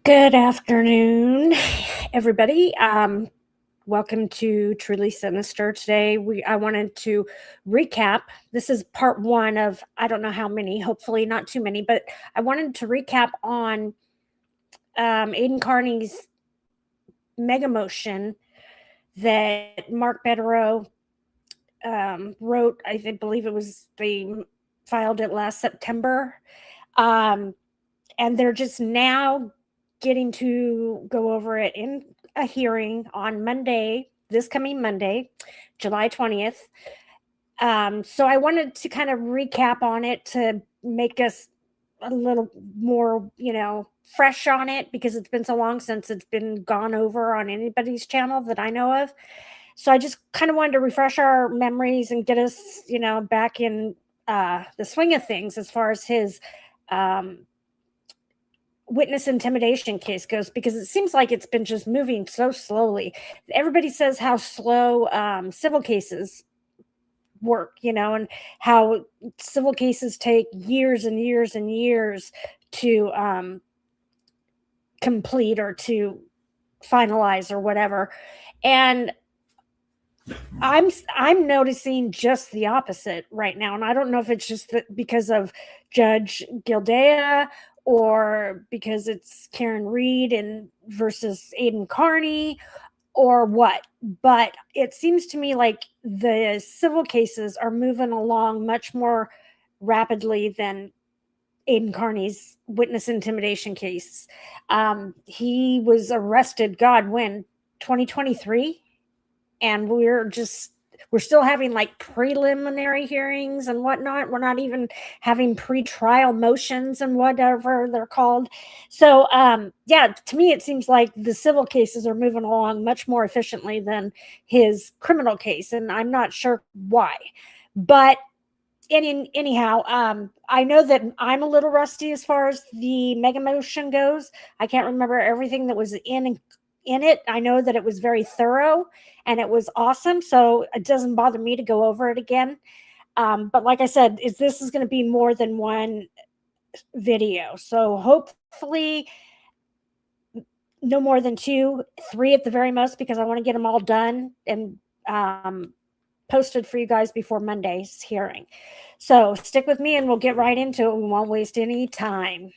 Good afternoon, everybody. Welcome to Truly Sinister. Today, I wanted to recap. This is part one of I don't know how many. Hopefully, not too many. But I wanted to recap on Aidan Kearney's mega motion that Mark Betterow wrote. Believe it was they filed it last September. Um, and they're just now getting to go over it in a hearing on Monday, this coming Monday, July 20th. So I wanted to kind of recap on it to make us a little more, fresh on it because it's been so long since it's been gone over on anybody's channel that I know of. So I just kind of wanted to refresh our memories and get us, back in the swing of things as far as his um, witness intimidation case goes, because it seems like it's been just moving so slowly. Everybody says how slow civil cases work, and how civil cases take years and years and years to complete or to finalize or whatever. And I'm noticing just the opposite right now, and I don't know if it's just because of Judge Gildea or because it's Karen Reed and versus Aidan Kearney or what. But it seems to me like the civil cases are moving along much more rapidly than Aidan Kearney's witness intimidation case. He was arrested, God, when 2023, and we're still having like preliminary hearings and whatnot. We're not even having pre-trial motions and whatever they're called. So yeah, to me it seems like the civil cases are moving along much more efficiently than his criminal case, and I'm not sure why. But anyhow, I know that I'm a little rusty as far as the mega motion goes. I can't remember everything that was in it. I know that it was very thorough and it was awesome, so it doesn't bother me to go over it again. But like I said, this is going to be more than one video, so hopefully no more than 2, 3 at the very most, because I want to get them all done and posted for you guys before Monday's hearing. So stick with me and we'll get right into it. We won't waste any time.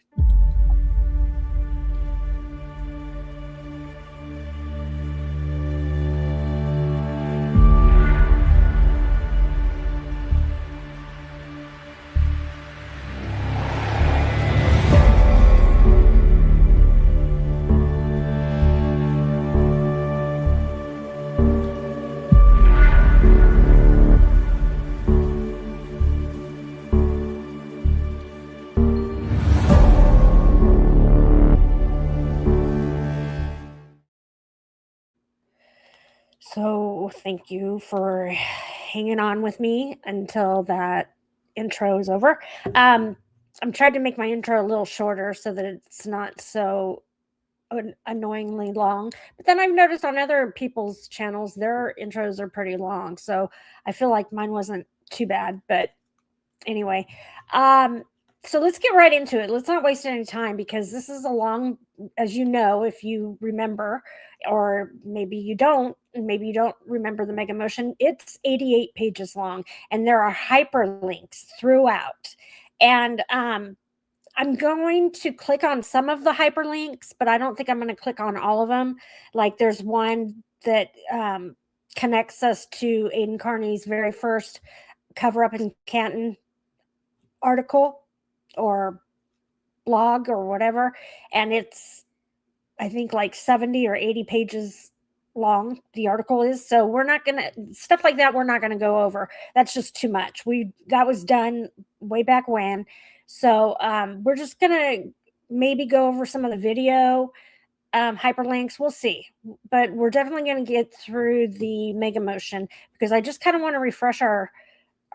So thank you for hanging on with me until that intro is over. I'm trying to make my intro a little shorter so that it's not so annoyingly long. But then I've noticed on other people's channels, their intros are pretty long. So I feel like mine wasn't too bad. But anyway, so let's get right into it. Let's not waste any time, because this is a long, as you know, if you remember, or maybe you don't, and maybe you don't remember the mega motion, it's 88 pages long, and there are hyperlinks throughout. And I'm going to click on some of the hyperlinks, but I don't think I'm going to click on all of them. Like there's one that connects us to Aidan Kearney's very first cover up in Canton article or blog or whatever, and it's, I think, like 70 or 80 pages long, the article is. So we're not gonna, stuff like that, we're not gonna go over. That's just too much. That was done way back when. So we're just gonna maybe go over some of the video hyperlinks. We'll see, but we're definitely going to get through the mega motion, because I just kind of want to refresh our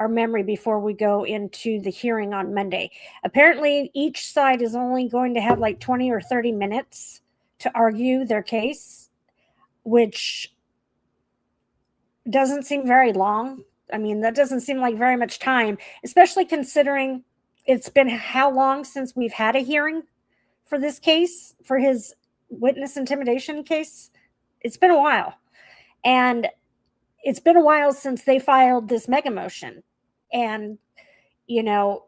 memory before we go into the hearing on Monday. Apparently, each side is only going to have like 20 or 30 minutes to argue their case, which doesn't seem very long. I mean, that doesn't seem like very much time, especially considering it's been how long since we've had a hearing for this case, for his witness intimidation case? It's been a while. And it's been a while since they filed this mega motion. And, you know,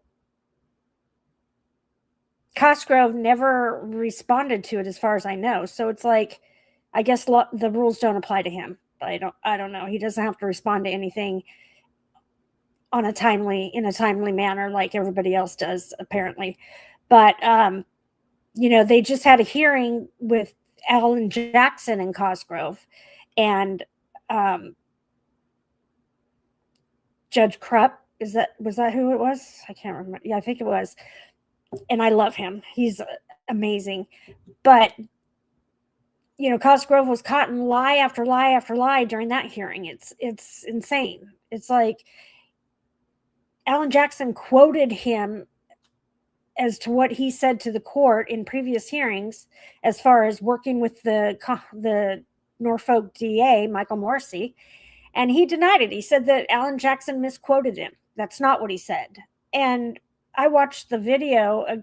Cosgrove never responded to it as far as I know. So it's like, I guess the rules don't apply to him. I don't know. He doesn't have to respond to anything in a timely manner like everybody else does, apparently. But they just had a hearing with Alan Jackson and Cosgrove, and Judge Krupp, was that who it was? I can't remember. Yeah, I think it was. And I love him. He's amazing. But Cosgrove was caught in lie after lie after lie during that hearing. It's insane. It's like Alan Jackson quoted him as to what he said to the court in previous hearings, as far as working with the Norfolk DA, Michael Morrissey, and he denied it. He said that Alan Jackson misquoted him. That's not what he said. And I watched the video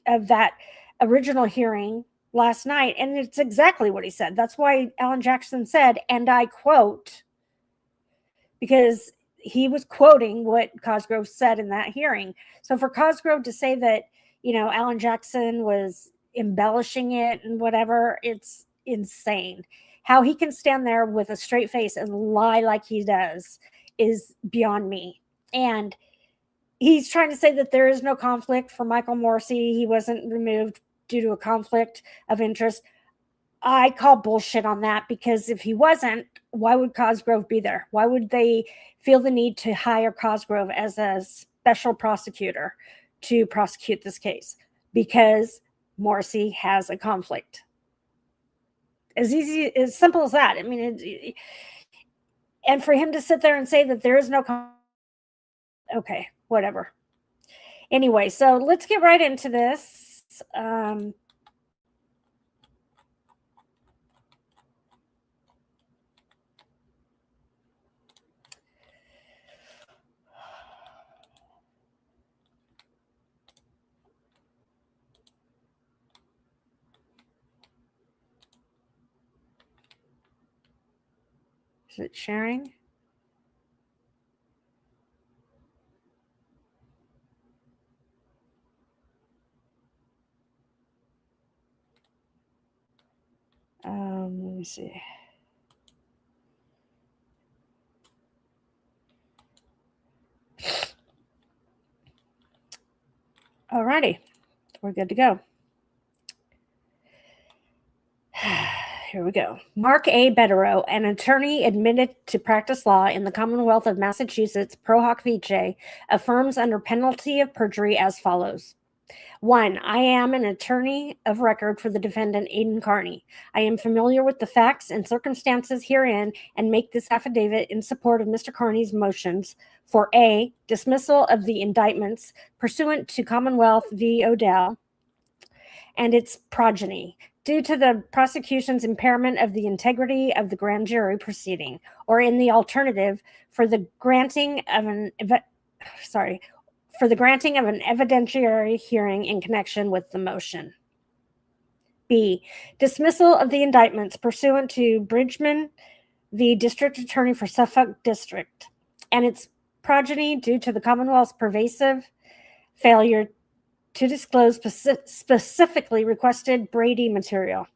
of that original hearing last night, and it's exactly what he said. That's why Alan Jackson said, and I quote, because he was quoting what Cosgrove said in that hearing. So for Cosgrove to say that, Alan Jackson was embellishing it and whatever, it's insane. How he can stand there with a straight face and lie like he does is beyond me. And he's trying to say that there is no conflict for Michael Morrissey. He wasn't removed due to a conflict of interest. I call bullshit on that, because if he wasn't, why would Cosgrove be there? Why would they feel the need to hire Cosgrove as a special prosecutor to prosecute this case? Because Morrissey has a conflict. As simple as that. I mean, and for him to sit there and say that there is no conflict, okay, whatever. Anyway, so let's get right into this. Is it sharing? Let me see. Alrighty, we're good to go. Here we go. Mark A. Betterow, an attorney admitted to practice law in the Commonwealth of Massachusetts, pro hoc vice, affirms under penalty of perjury as follows. 1. I am an attorney of record for the defendant, Aidan Kearney. I am familiar with the facts and circumstances herein and make this affidavit in support of Mr. Kearney's motions for A. dismissal of the indictments pursuant to Commonwealth v. Odell and its progeny, due to the prosecution's impairment of the integrity of the grand jury proceeding, or in the alternative, for the granting of an evidentiary hearing in connection with the motion. B. Dismissal of the indictments pursuant to Bridgman v. District Attorney for Suffolk District and its progeny, due to the Commonwealth's pervasive failure to disclose specifically requested Brady material,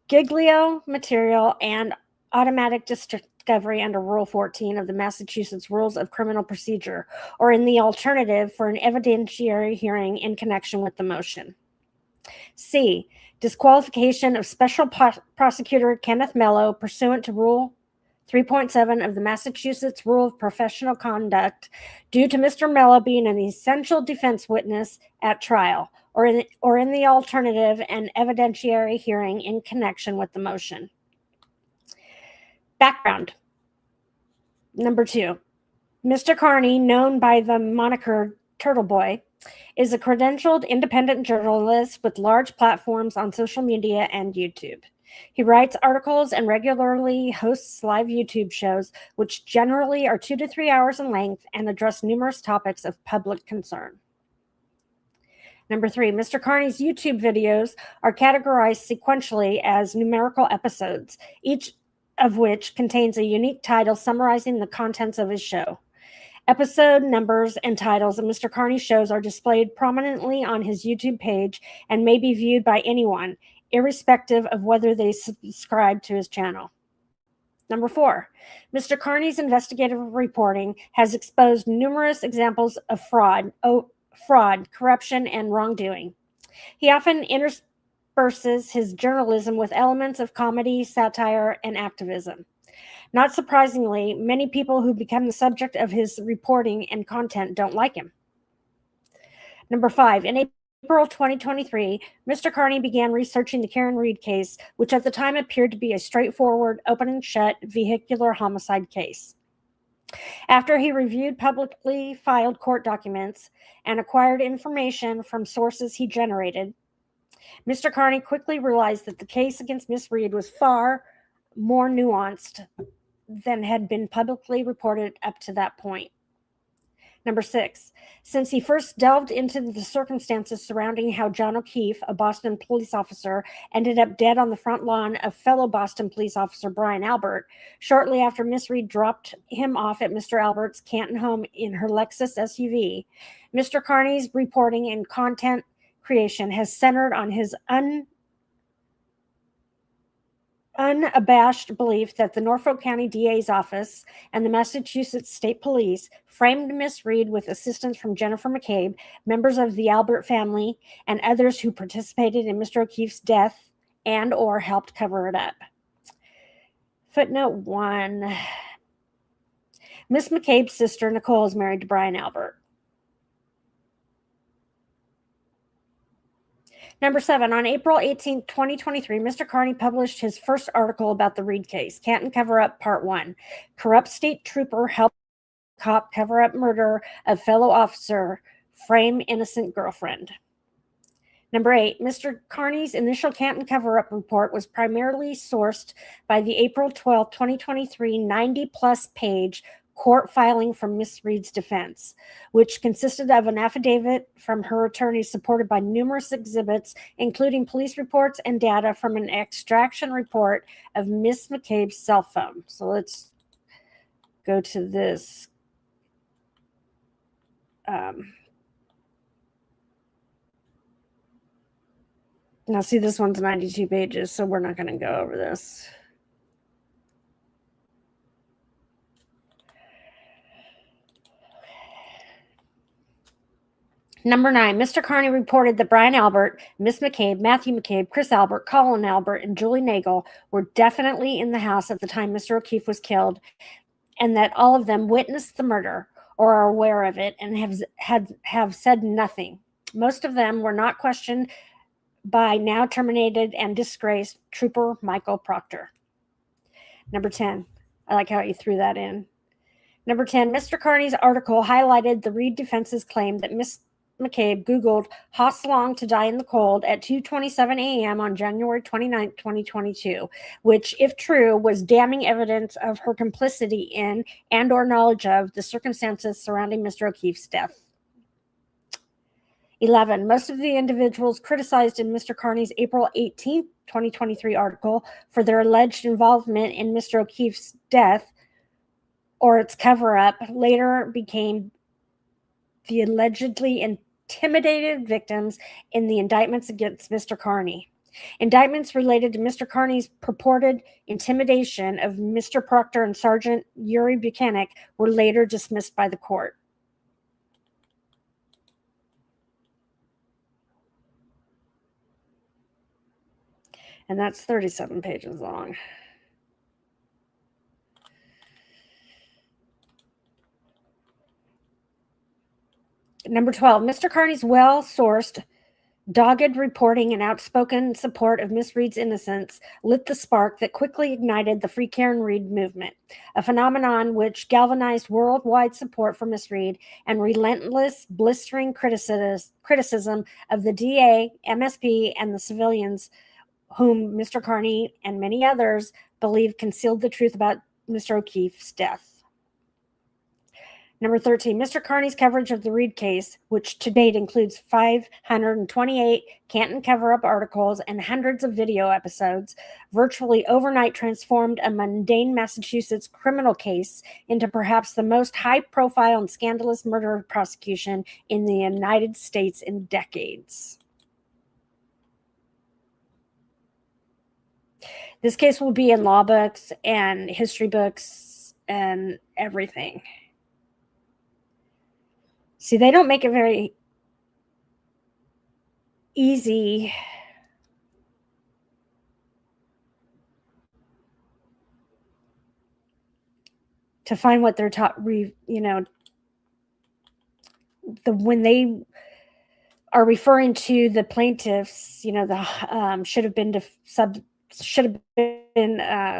Giglio material, and automatic discovery under Rule 14 of the Massachusetts Rules of Criminal Procedure, or in the alternative, for an evidentiary hearing in connection with the motion. C. Disqualification of Special Prosecutor Kenneth Mello pursuant to Rule 3.7 of the Massachusetts Rule of Professional Conduct, due to Mr. Mello being an essential defense witness at trial, or in the alternative, an evidentiary hearing in connection with the motion. Background. Number 2. Mr. Kearney, known by the moniker Turtleboy, is a credentialed independent journalist with large platforms on social media and YouTube. He writes articles and regularly hosts live YouTube shows, which generally are 2 to 3 hours in length and address numerous topics of public concern. Number 3, Mr. Kearney's YouTube videos are categorized sequentially as numerical episodes, each of which contains a unique title summarizing the contents of his show. Episode numbers and titles of Mr. Kearney's shows are displayed prominently on his YouTube page and may be viewed by anyone, irrespective of whether they subscribe to his channel. Number 4, Mr. Kearney's investigative reporting has exposed numerous examples of fraud, corruption, and wrongdoing. He often intersperses his journalism with elements of comedy, satire, and activism. Not surprisingly, many people who become the subject of his reporting and content don't like him. Number 5, in April 2023, Mr. Kearney began researching the Karen Read case, which at the time appeared to be a straightforward, open and shut vehicular homicide case. After he reviewed publicly filed court documents and acquired information from sources he generated, Mr. Kearney quickly realized that the case against Miss Read was far more nuanced than had been publicly reported up to that point. Number 6, since he first delved into the circumstances surrounding how John O'Keefe, a Boston police officer, ended up dead on the front lawn of fellow Boston police officer Brian Albert, shortly after Miss Read dropped him off at Mr. Albert's Canton home in her Lexus SUV, Mr. Kearney's reporting and content creation has centered on his unabashed belief that the Norfolk County DA's office and the Massachusetts State Police framed Miss Read with assistance from Jennifer McCabe, members of the Albert family, and others who participated in Mr. O'Keefe's death and or helped cover it up. Footnote 1. Miss McCabe's sister, Nicole, is married to Brian Albert. Number 7, on April 18, 2023, Mr. Kearney published his first article about the Read case, Canton Cover-Up Part 1. Corrupt state trooper helped cop cover up murder of fellow officer, frame innocent girlfriend. Number 8, Mr. Kearney's initial Canton cover-up report was primarily sourced by the April 12, 2023 90-plus page court filing from Miss Read's defense, which consisted of an affidavit from her attorney supported by numerous exhibits, including police reports and data from an extraction report of Miss McCabe's cell phone. So let's go to this. Now, see, this one's 92 pages, so we're not going to go over this. Number 9, Mr. Kearney reported that Brian Albert, Miss McCabe, Matthew McCabe, Chris Albert, Colin Albert, and Julie Nagel were definitely in the house at the time Mr. O'Keefe was killed, and that all of them witnessed the murder or are aware of it and have said nothing. Most of them were not questioned by now terminated and disgraced Trooper Michael Proctor. Number 10, I like how you threw that in. Number 10, Mr. Kearney's article highlighted the Read defense's claim that Miss McCabe Googled "Haas Long to Die in the Cold" at 2:27 a.m. on January 29, 2022, which, if true, was damning evidence of her complicity in and or knowledge of the circumstances surrounding Mr. O'Keefe's death. 11. Most of the individuals criticized in Mr. Kearney's April 18, 2023 article for their alleged involvement in Mr. O'Keefe's death or its cover-up later became the allegedly intimidated victims in the indictments against Mr. Kearney. Indictments related to Mr. Kearney's purported intimidation of Mr. Proctor and Sergeant Yuri Buchanan were later dismissed by the court. And that's 37 pages long. Number 12, Mr. Kearney's well-sourced, dogged reporting and outspoken support of Miss Read's innocence lit the spark that quickly ignited the Free Karen Read movement, a phenomenon which galvanized worldwide support for Miss Read and relentless, blistering criticism of the DA, MSP, and the civilians whom Mr. Kearney and many others believed concealed the truth about Mr. O'Keefe's death. Number 13, Mr. Kearney's coverage of the Reed case, which to date includes 528 Canton cover-up articles and hundreds of video episodes, virtually overnight transformed a mundane Massachusetts criminal case into perhaps the most high-profile and scandalous murder prosecution in the United States in decades. This case will be in law books and history books and everything. See, they don't make it very easy to find what they're taught, when they are referring to the plaintiffs, should have been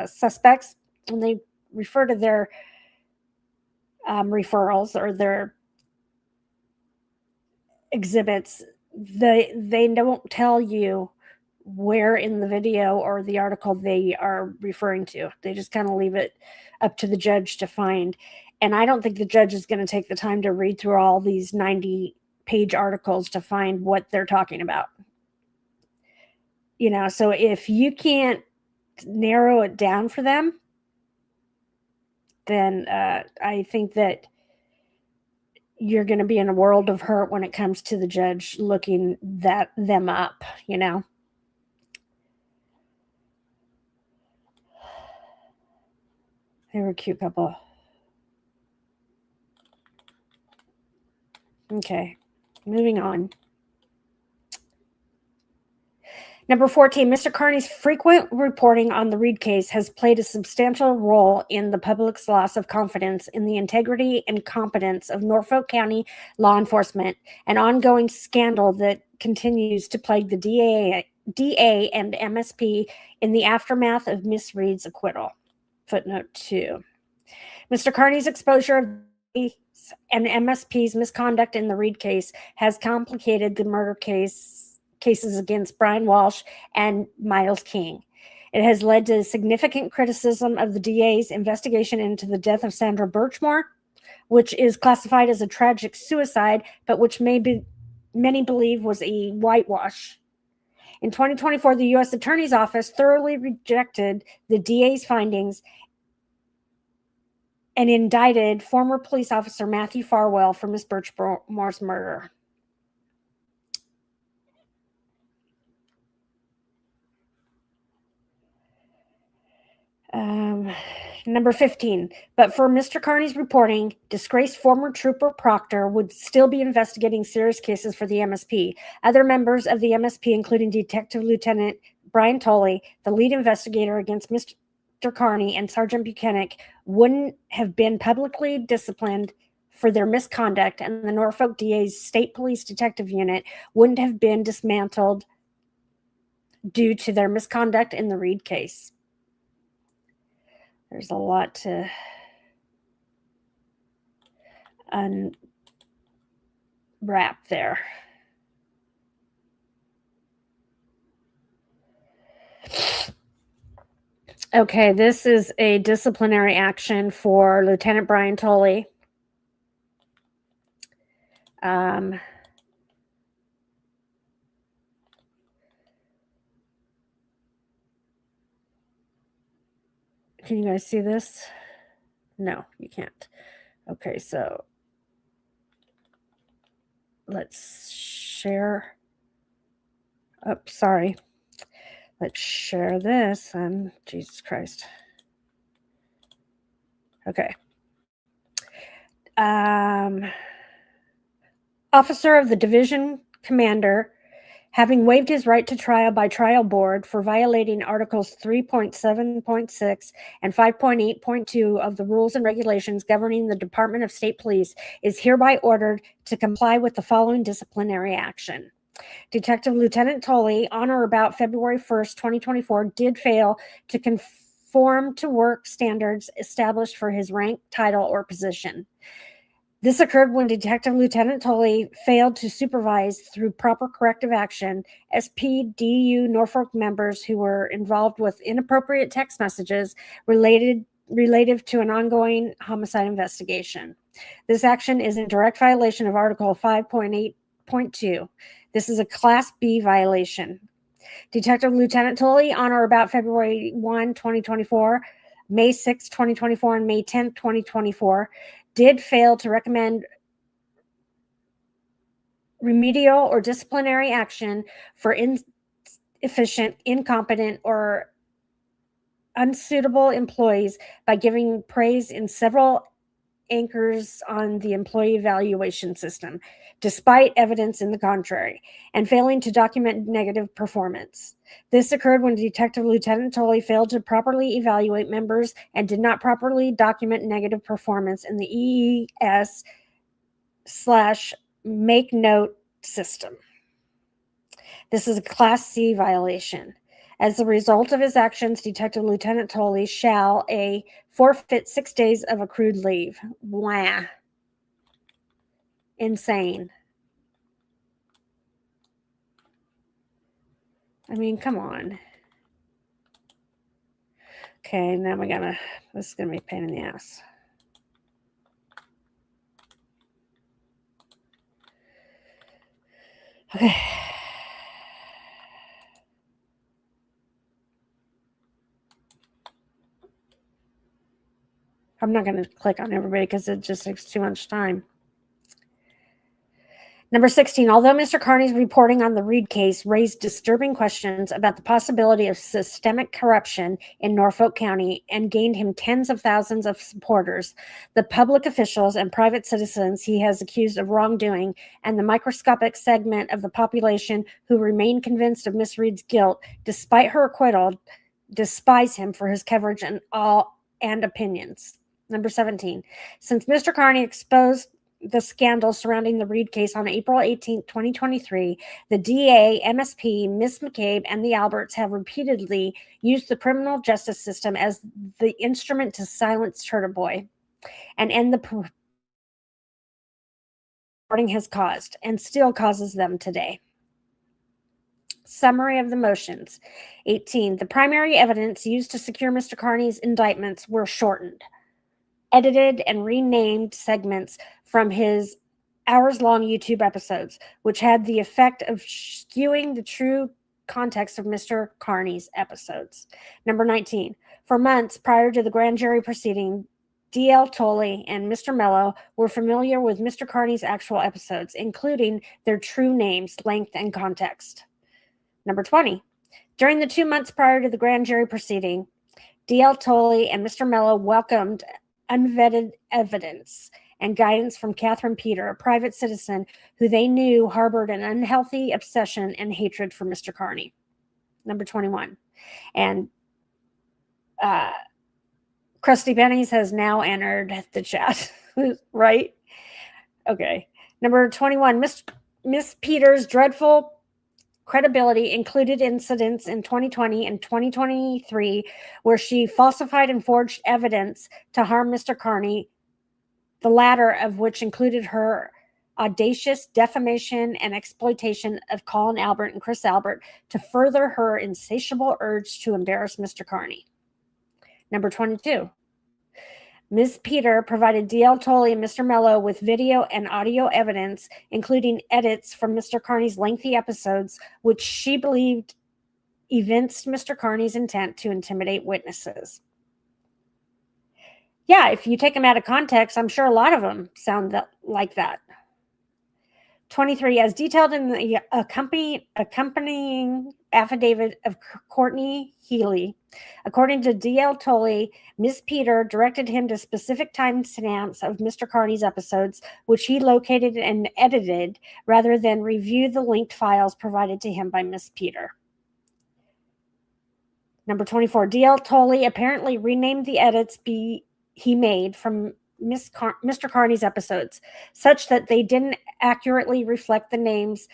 suspects, when they refer to their referrals or their exhibits, they don't tell you where in the video or the article they are referring to. They just kind of leave it up to the judge to find. And I don't think the judge is going to take the time to read through all these 90-page articles to find what they're talking about. So if you can't narrow it down for them, then I think that you're going to be in a world of hurt when it comes to the judge looking them up, They were a cute couple. Okay, moving on. Number 14, Mr. Kearney's frequent reporting on the Reed case has played a substantial role in the public's loss of confidence in the integrity and competence of Norfolk County law enforcement, an ongoing scandal that continues to plague the DA and MSP in the aftermath of Miss Reed's acquittal. Footnote 2. Mr. Kearney's exposure of and MSP's misconduct in the Reed case has complicated the murder cases against Brian Walsh and Miles King. It has led to significant criticism of the DA's investigation into the death of Sandra Birchmore, which is classified as a tragic suicide, but which many believe was a whitewash. In 2024, the U.S. Attorney's Office thoroughly rejected the DA's findings and indicted former police officer Matthew Farwell for Miss Birchmore's murder. Number 15, but for Mr. Kearney's reporting, disgraced former trooper Proctor would still be investigating serious cases for the MSP. Other members of the MSP, including Detective Lieutenant Brian Tolley, the lead investigator against Mr. Kearney, and Sergeant Buchanan, wouldn't have been publicly disciplined for their misconduct, and the Norfolk DA's State Police Detective Unit wouldn't have been dismantled due to their misconduct in the Reed case. There's a lot to unwrap there. Okay, this is a disciplinary action for Lieutenant Brian Tolley. Can you guys see this? No, you can't. Okay, so let's share. Oh, sorry. Let's share this. Jesus Christ. Okay. Officer of the division commander, having waived his right to trial by trial board for violating Articles 3.7.6 and 5.8.2 of the rules and regulations governing the Department of State Police, is hereby ordered to comply with the following disciplinary action. Detective Lieutenant Tolley, on or about February 1st, 2024, did fail to conform to work standards established for his rank, title, or position. This occurred when Detective Lieutenant Tolley failed to supervise through proper corrective action SPDU Norfolk members who were involved with inappropriate text messages relating relative to an ongoing homicide investigation. This action is in direct violation of Article 5.8.2. This is a Class B violation. Detective Lieutenant Tully, on or about February 1, 2024, May 6, 2024, and May 10, 2024, did fail to recommend remedial or disciplinary action for inefficient, incompetent, or unsuitable employees by giving praise in several anchors on the employee evaluation system, despite evidence in the contrary, and failing to document negative performance. This occurred when Detective Lieutenant Tully failed to properly evaluate members and did not properly document negative performance in the EES/make note system. This is a Class C violation. As a result of his actions, Detective Lieutenant Tully shall forfeit 6 days of accrued leave. Wah. Insane. I mean, come on. Okay, now this is gonna be a pain in the ass. Okay. I'm not going to click on everybody because it just takes too much time. Number 16, although Mr. Kearney's reporting on the Reed case raised disturbing questions about the possibility of systemic corruption in Norfolk County and gained him tens of thousands of supporters, the public officials and private citizens he has accused of wrongdoing and the microscopic segment of the population who remain convinced of Miss Reed's guilt, despite her acquittal, despise him for his coverage and opinions. Number 17, since Mr. Kearney exposed the scandal surrounding the Reed case on April 18, 2023, the DA, MSP, Ms. McCabe, and the Alberts have repeatedly used the criminal justice system as the instrument to silence Turtleboy and end the reporting has caused and still causes them today. Summary of the motions. 18. The primary evidence used to secure Mr. Kearney's indictments were shortened, edited, and renamed segments from his hours-long YouTube episodes, which had the effect of skewing the true context of Mr. Kearney's episodes. Number 19. For months prior to the grand jury proceeding, D.L. Tully and Mr. Mello were familiar with Mr. Kearney's actual episodes, including their true names, length, and context. Number 20. During the 2 months prior to the grand jury proceeding, D.L. Tully and Mr. Mello welcomed unvetted evidence and guidance from Catherine Peter, a private citizen who they knew harbored an unhealthy obsession and hatred for Mr. Kearney. Number 21. And Krusty Bennies has now entered the chat, right? Okay. Number 21. Miss Peters' dreadful credibility included incidents in 2020 and 2023 where she falsified and forged evidence to harm Mr. Kearney, the latter of which included her audacious defamation and exploitation of Colin Albert and Chris Albert to further her insatiable urge to embarrass Mr. Kearney. Number 22. Ms. Peter provided D.L. Tully and Mr. Mello with video and audio evidence, including edits from Mr. Kearney's lengthy episodes, which she believed evinced Mr. Kearney's intent to intimidate witnesses. Yeah, if you take them out of context, I'm sure a lot of them sound like that. 23, as detailed in the accompanying affidavit of Courtney Healy, according to D.L. Tully, Ms. Peter directed him to specific timestamps of Mr. Kearney's episodes, which he located and edited rather than review the linked files provided to him by Ms. Peter. Number 24, D.L. Tully apparently renamed the edits he made from Mr. Kearney's episodes, such that they didn't accurately reflect the names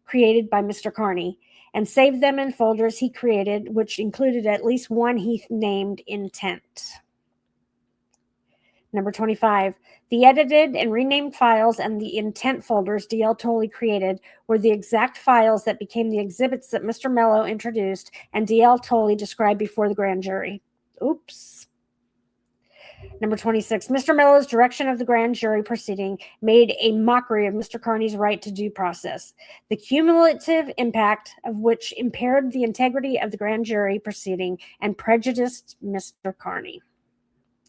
created by Mr. Kearney, and saved them in folders he created, which included at least one he named Intent. Number 25, the edited and renamed files and the Intent folders D.L. Tully created were the exact files that became the exhibits that Mr. Mello introduced and D.L. Tully described before the grand jury. Oops. Number 26, Mr. Mello's direction of the grand jury proceeding made a mockery of Mr. Kearney's right to due process, the cumulative impact of which impaired the integrity of the grand jury proceeding and prejudiced Mr. Kearney.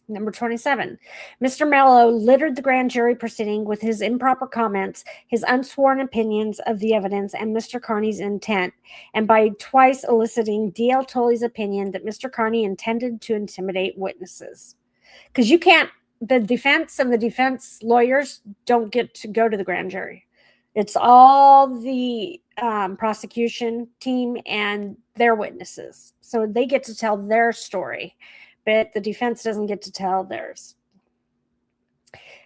Number 27, Mr. Mello littered the grand jury proceeding with his improper comments, his unsworn opinions of the evidence, and Mr. Kearney's intent, and by twice eliciting D.L. Tully's opinion that Mr. Kearney intended to intimidate witnesses. Because you can't, the defense and the defense lawyers don't get to go to the grand jury. It's all the prosecution team and their witnesses. So they get to tell their story, but the defense doesn't get to tell theirs.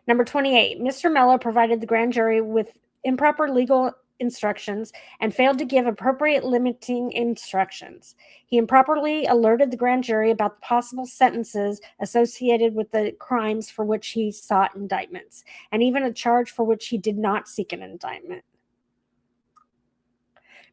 Number 28, Mr. Mello provided the grand jury with improper legal instructions and failed to give appropriate limiting instructions. He improperly alerted the grand jury about the possible sentences associated with the crimes for which he sought indictments, and even a charge for which he did not seek an indictment.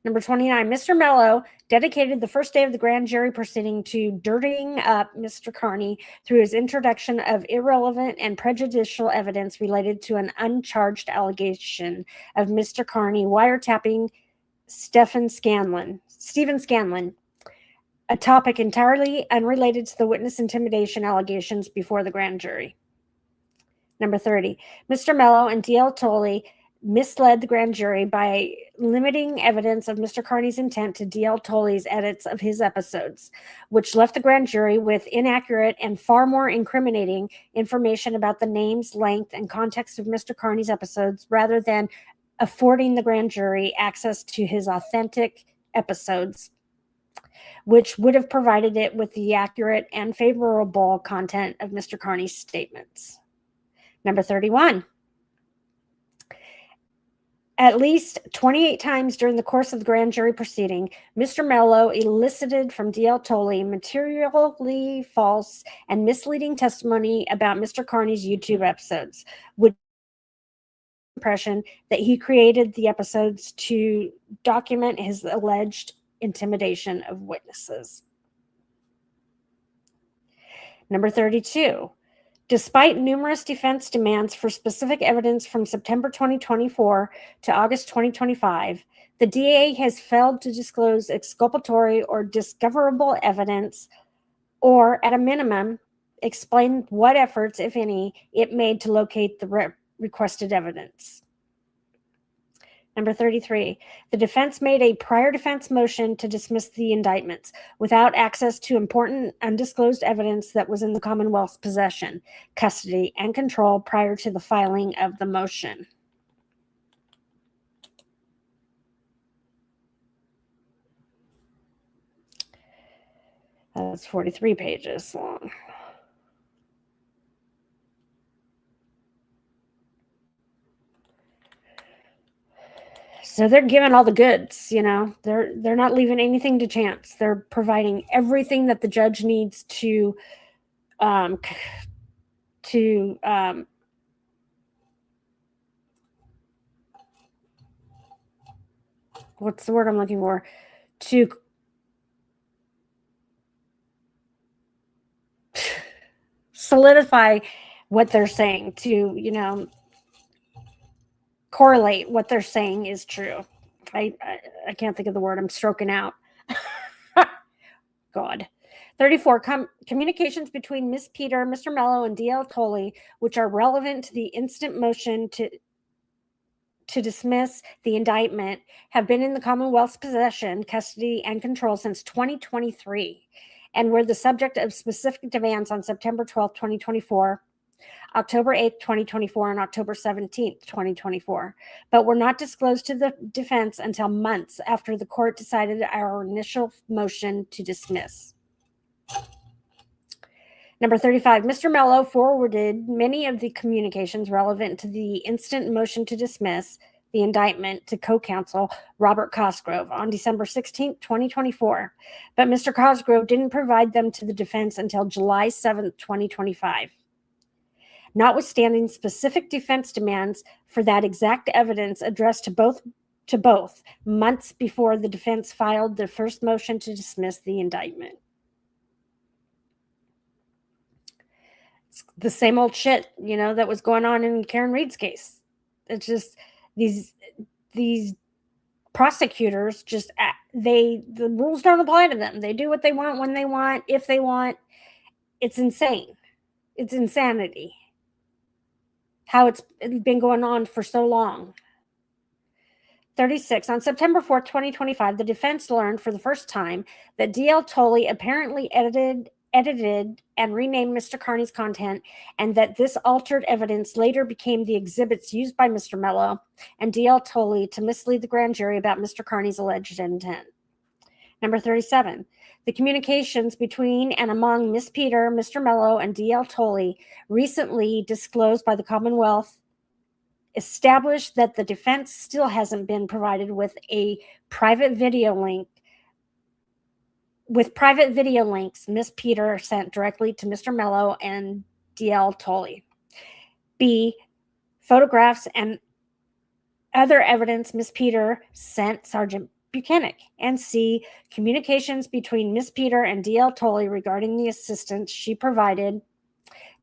Number 29, Mr. Mello dedicated the first day of the grand jury proceeding to dirtying up Mr. Kearney through his introduction of irrelevant and prejudicial evidence related to an uncharged allegation of Mr. Kearney wiretapping Stephen Scanlon, a topic entirely unrelated to the witness intimidation allegations before the grand jury. Number 30, Mr. Mello and D.L. Tully misled the grand jury by limiting evidence of Mr. Kearney's intent to D.L. Tully's edits of his episodes, which left the grand jury with inaccurate and far more incriminating information about the names, length, and context of Mr. Kearney's episodes rather than affording the grand jury access to his authentic episodes, which would have provided it with the accurate and favorable content of Mr. Kearney's statements. Number 31. At least 28 times during the course of the grand jury proceeding, Mr. Mello elicited from D.L. Tully materially false and misleading testimony about Mr. Kearney's YouTube episodes, which impression that he created the episodes to document his alleged intimidation of witnesses. Number 32. Despite numerous defense demands for specific evidence from September 2024 to August 2025, the DA has failed to disclose exculpatory or discoverable evidence, or at a minimum, explain what efforts, if any, it made to locate the requested evidence. Number 33, the defense made a prior defense motion to dismiss the indictments without access to important undisclosed evidence that was in the Commonwealth's possession, custody, and control prior to the filing of the motion. That's 43 pages long. So they're giving all the goods, you know. They're not leaving anything to chance. They're providing everything that the judge needs to what's the word I'm looking for? To solidify what they're saying, to, you know, correlate what they're saying is true. I can't think of the word. I'm stroking out. God. 34. Communications between Ms. Peter, Mr. Mello, and D.L. Tully, which are relevant to the instant motion to dismiss the indictment, have been in the Commonwealth's possession, custody, and control since 2023, and were the subject of specific demands on September 12, 2024, October 8, 2024, and October 17, 2024, but were not disclosed to the defense until months after the court decided our initial motion to dismiss. Number 35, Mr. Mello forwarded many of the communications relevant to the instant motion to dismiss the indictment to co-counsel Robert Cosgrove on December 16, 2024, but Mr. Cosgrove didn't provide them to the defense until July 7, 2025. Notwithstanding specific defense demands for that exact evidence addressed to both months before the defense filed their first motion to dismiss the indictment. It's the same old shit, that was going on in Karen Reed's case. It's just these prosecutors the rules don't apply to them. They do what they want, when they want, if they want. It's insane. It's insanity. How it's been going on for so long. 36. On September 4th, 2025, the defense learned for the first time that D.L. Tully apparently edited and renamed Mr. Kearney's content, and that this altered evidence later became the exhibits used by Mr. Mello and D.L. Tully to mislead the grand jury about Mr. Kearney's alleged intent. Number 37. The communications between and among Miss Peter, Mr. Mello, and D.L. Tully, recently disclosed by the Commonwealth, established that the defense still hasn't been provided with a private video link. With private video links, Miss Peter sent directly to Mr. Mello and D.L. Tully. B. Photographs and other evidence Miss Peter sent Sergeant Buchanan. And C. Communications between Miss Peter and D.L. Tully regarding the assistance she provided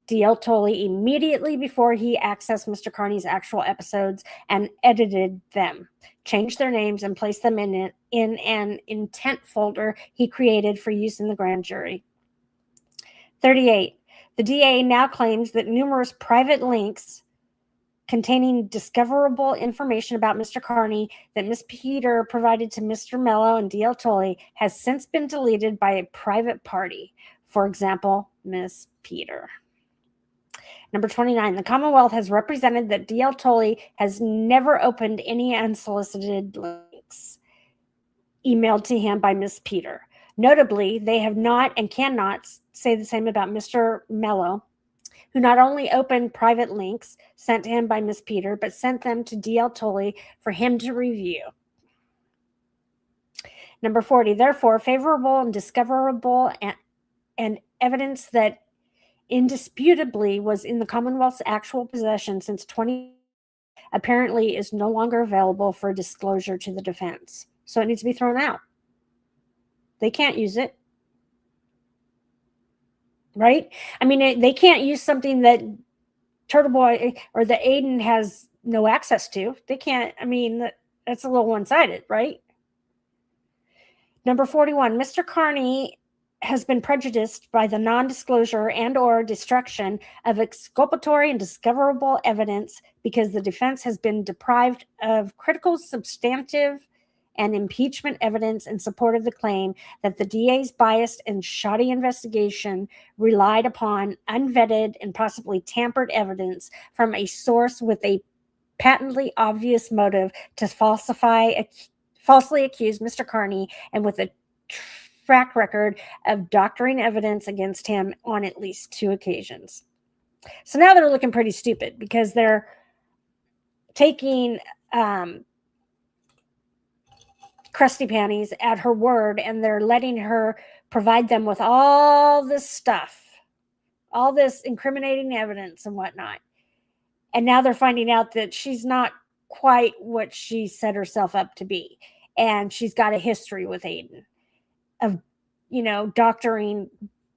D.L. Tully immediately before he accessed Mr. Kearney's actual episodes and edited them, changed their names, and placed them in an intent folder he created for use in the grand jury. 38. The DA now claims that numerous private links containing discoverable information about Mr. Kearney that Miss Peter provided to Mr. Mello and D.L. Tully has since been deleted by a private party. For example, Miss Peter. Number 29, the Commonwealth has represented that D.L. Tully has never opened any unsolicited links emailed to him by Miss Peter. Notably, they have not and cannot say the same about Mr. Mello, who not only opened private links sent to him by Miss Peter, but sent them to D.L. Tully for him to review. Number 40, therefore, favorable and discoverable and evidence that indisputably was in the Commonwealth's actual possession since 20 apparently is no longer available for disclosure to the defense. So it needs to be thrown out. They can't use it. Right? I mean, they can't use something that Turtleboy or that Aidan has no access to. They can't. I mean, that's a little one-sided, right? Number 41, Mr. Kearney has been prejudiced by the non-disclosure and or destruction of exculpatory and discoverable evidence because the defense has been deprived of critical, substantive, and impeachment evidence in support of the claim that the DA's biased and shoddy investigation relied upon unvetted and possibly tampered evidence from a source with a patently obvious motive to falsely accuse Mr. Kearney and with a track record of doctoring evidence against him on at least 2 occasions. So now they're looking pretty stupid because they're taking Krusty Panties at her word, and they're letting her provide them with all this stuff, all this incriminating evidence and whatnot. And now they're finding out that she's not quite what she set herself up to be. And she's got a history with Aidan of, doctoring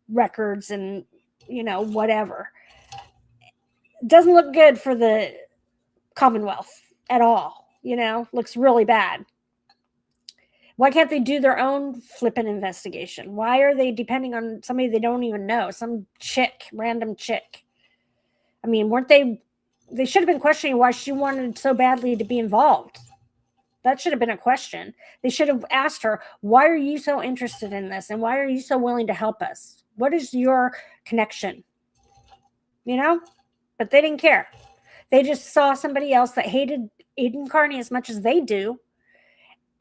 records and, whatever. Doesn't look good for the Commonwealth at all, looks really bad. Why can't they do their own flipping investigation? Why are they depending on somebody they don't even know? Some random chick. I mean, they should have been questioning why she wanted so badly to be involved. That should have been a question. They should have asked her, why are you so interested in this? And why are you so willing to help us? What is your connection? But they didn't care. They just saw somebody else that hated Aidan Kearney as much as they do.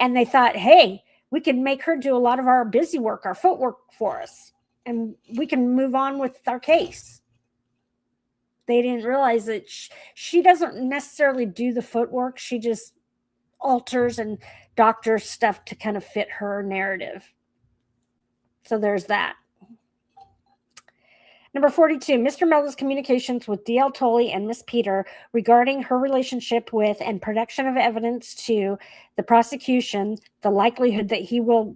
And they thought, hey, we can make her do a lot of our busy work, our footwork for us. And we can move on with our case. They didn't realize that she doesn't necessarily do the footwork. She just alters and doctors stuff to kind of fit her narrative. So there's that. Number 42, Mr. Mello's communications with D.L. Tully and Miss Peter regarding her relationship with and production of evidence to the prosecution, the likelihood that he will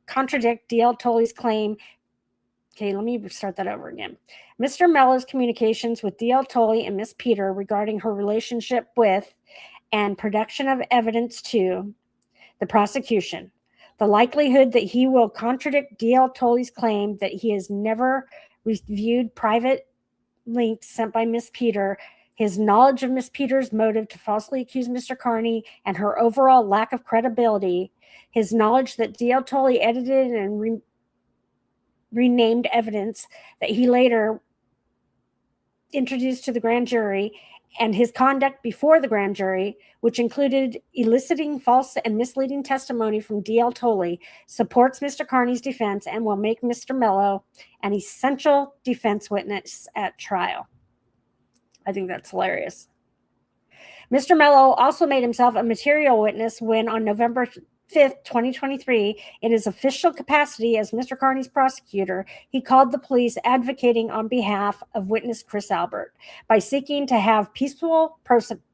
contradict D.L. Tully's claim Okay, let me start that over again. Mr. Mello's communications with D.L. Tully and Miss Peter regarding her relationship with and production of evidence to the prosecution. The likelihood that he will contradict D.L. Tully's claim that he has never reviewed private links sent by Miss Peter, his knowledge of Miss Peter's motive to falsely accuse Mr. Kearney, and her overall lack of credibility, his knowledge that D.L. Tully edited and renamed evidence that he later introduced to the grand jury, and his conduct before the grand jury, which included eliciting false and misleading testimony from D.L. Tully, supports Mr. Kearney's defense and will make Mr. Mello an essential defense witness at trial. I think that's hilarious. Mr. Mello also made himself a material witness when, on November 5th, 2023, in his official capacity as Mr. Kearney's prosecutor, he called the police advocating on behalf of witness Chris Albert by seeking to have peaceful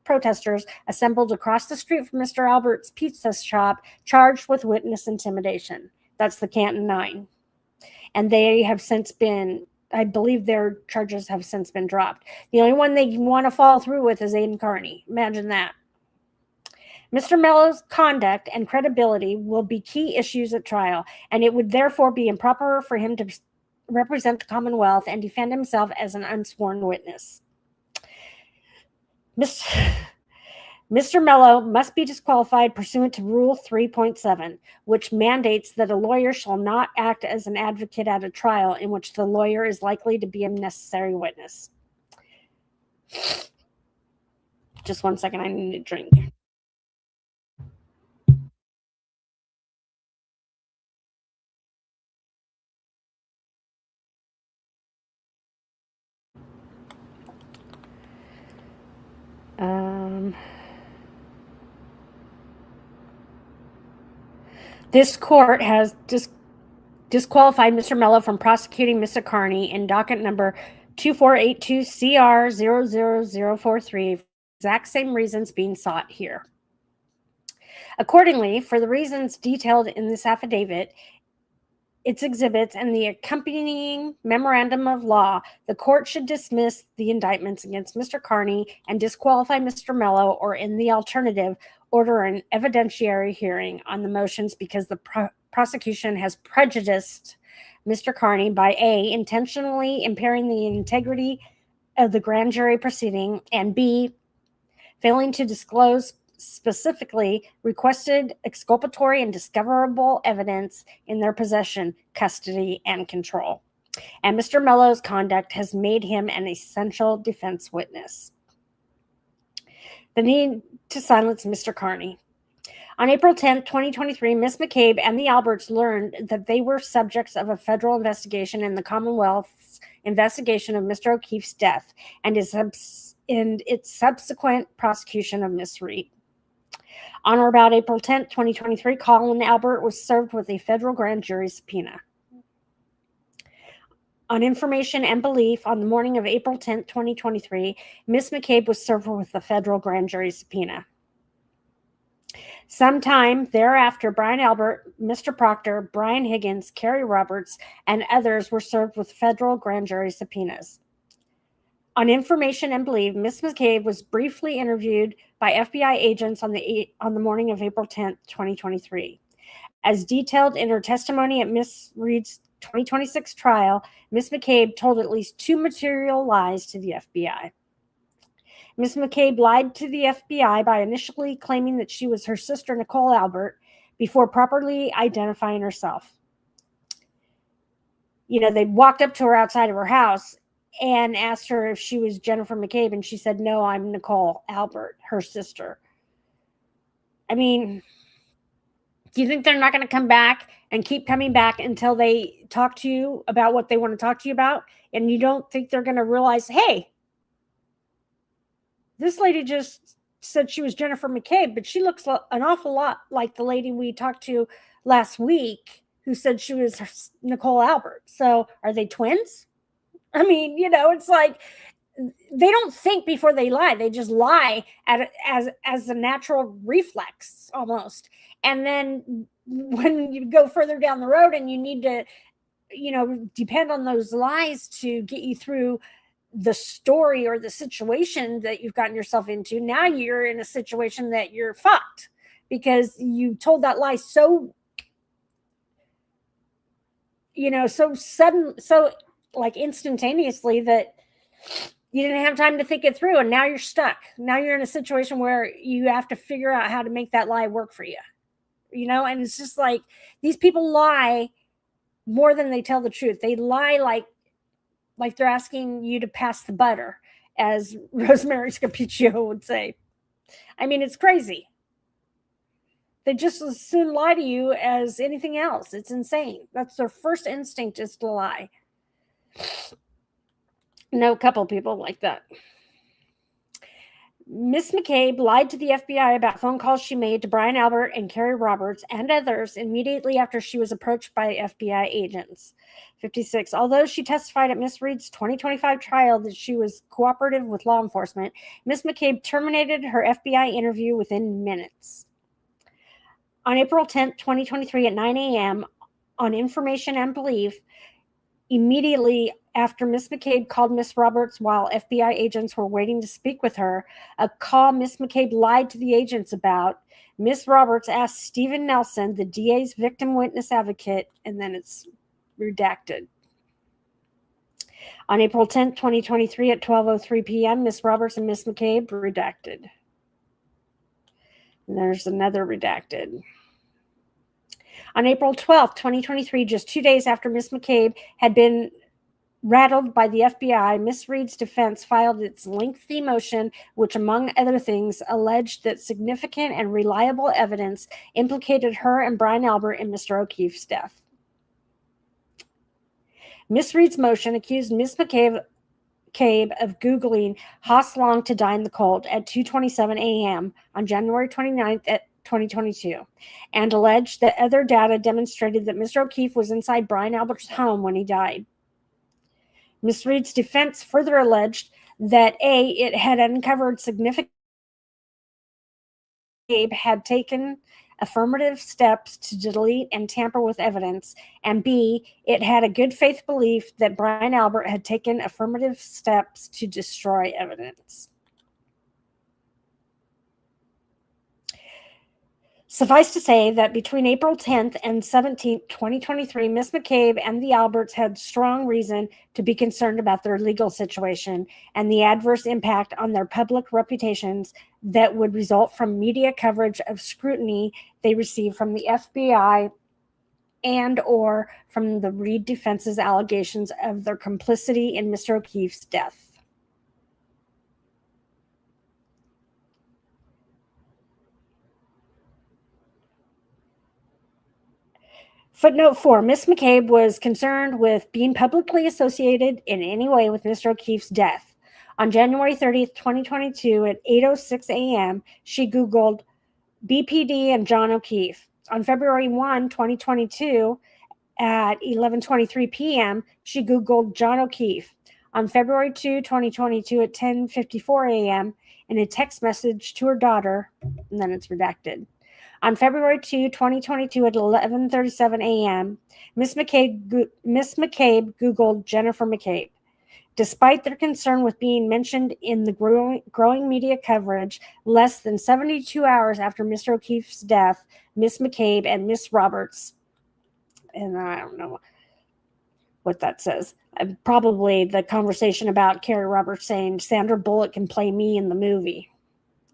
protesters assembled across the street from Mr. Albert's pizza shop charged with witness intimidation. That's the Canton Nine. And they have since been, I believe their charges have since been dropped. The only one they want to follow through with is Aidan Kearney. Imagine that. Mr. Mello's conduct and credibility will be key issues at trial, and it would therefore be improper for him to represent the Commonwealth and defend himself as an unsworn witness. Mr. Mello must be disqualified pursuant to Rule 3.7, which mandates that a lawyer shall not act as an advocate at a trial in which the lawyer is likely to be a necessary witness. Just 1 second, I need a drink. This court has disqualified Mr. Mello from prosecuting Mr. Kearney in docket number 2482 CR 00043, exact same reasons being sought here. Accordingly, for the reasons detailed in this affidavit, its exhibits, and the accompanying memorandum of law, the court should dismiss the indictments against Mr. Kearney and disqualify Mr. Mello, or in the alternative, order an evidentiary hearing on the motions because the prosecution has prejudiced Mr. Kearney by A, intentionally impairing the integrity of the grand jury proceeding, and B, failing to disclose specifically requested exculpatory and discoverable evidence in their possession, custody, and control. And Mr. Mello's conduct has made him an essential defense witness. The need to silence Mr. Kearney. On April 10, 2023, Ms. McCabe and the Alberts learned that they were subjects of a federal investigation in the Commonwealth's investigation of Mr. O'Keefe's death and its subsequent prosecution of Ms. Reed. On or about April 10, 2023, Colin Albert was served with a federal grand jury subpoena. On information and belief, on the morning of April 10, 2023, Ms. McCabe was served with a federal grand jury subpoena. Sometime thereafter, Brian Albert, Mr. Proctor, Brian Higgins, Carrie Roberts, and others were served with federal grand jury subpoenas. On information and belief, Ms. McCabe was briefly interviewed by FBI agents on the morning of April 10, 2023. As detailed in her testimony at Ms. Reed's 2026 trial, Ms. McCabe told at least 2 material lies to the FBI. Ms. McCabe lied to the FBI by initially claiming that she was her sister, Nicole Albert, before properly identifying herself. You know, they walked up to her outside of her house and asked her if she was Jennifer McCabe, and she said, "No, I'm Nicole Albert, her sister." I mean, do you think they're not going to come back and keep coming back until they talk to you about what they want to talk to you about? And you don't think they're going to realize, hey, this lady just said she was Jennifer McCabe, but she looks an awful lot like the lady we talked to last week who said she was Nicole Albert. So are they twins? I mean, you know, it's like they don't think before they lie. They just lie as a natural reflex almost. And then when you go further down the road and you need to depend on those lies to get you through the story or the situation that you've gotten yourself into. Now you're in a situation that you're fucked because you told that lie so so sudden, so like instantaneously, that you didn't have time to think it through, and now you're stuck. Now you're in a situation where you have to figure out how to make that lie work for you. And it's just like these people lie more than they tell the truth. They lie like they're asking you to pass the butter, as Rosemary Scapiccio would say. I mean, it's crazy. They just as soon lie to you as anything else. It's insane. That's their first instinct, is to lie. No couple people like that. Miss McCabe lied to the FBI about phone calls she made to Brian Albert and Carrie Roberts and others immediately after she was approached by FBI agents. 56. Although she testified at Miss Reed's 2025 trial that she was cooperative with law enforcement, Miss McCabe terminated her FBI interview within minutes. On April 10th, 2023 at 9 a.m., on information and belief, immediately after Miss McCabe called Miss Roberts while FBI agents were waiting to speak with her, a call Miss McCabe lied to the agents about, Miss Roberts asked Stephen Nelson, the DA's victim witness advocate, and then it's redacted. On April 10th, 2023 at 12:03 p.m., Miss Roberts and Miss McCabe, redacted. And there's another redacted. On April 12th, 2023, just 2 days after Miss McCabe had been rattled by the FBI, Miss Reed's defense filed its lengthy motion, which, among other things, alleged that significant and reliable evidence implicated her and Brian Albert in Mr. O'Keefe's death. Miss Reed's motion accused Miss McCabe of Googling Haas Long to dine the cold at 2:27 a.m. on January 29th at 2022, and alleged that other data demonstrated that Mr. O'Keefe was inside Brian Albert's home when he died. Miss Reed's defense further alleged that it had uncovered significant had taken affirmative steps to delete and tamper with evidence, and B, it had a good faith belief that Brian Albert had taken affirmative steps to destroy evidence. Suffice to say that between April 10th and 17th, 2023, Miss McCabe and the Alberts had strong reason to be concerned about their legal situation and the adverse impact on their public reputations that would result from media coverage of scrutiny they received from the FBI and or from the Reed defense's allegations of their complicity in Mr. O'Keefe's death. Footnote 4, Miss McCabe was concerned with being publicly associated in any way with Mr. O'Keefe's death. On January 30th, 2022, at 8:06 a.m., she Googled BPD and John O'Keefe. On February 1, 2022, at 11:23 p.m., she Googled John O'Keefe. On February 2, 2022, at 10:54 a.m., in a text message to her daughter, and then it's redacted. On February 2, 2022 at 11:37 a.m., Miss McCabe Googled Jennifer McCabe. Despite their concern with being mentioned in the growing media coverage, less than 72 hours after Mr. O'Keefe's death, Miss McCabe and Miss Roberts, and I don't know what that says, probably the conversation about Carrie Roberts saying Sandra Bullock can play me in the movie.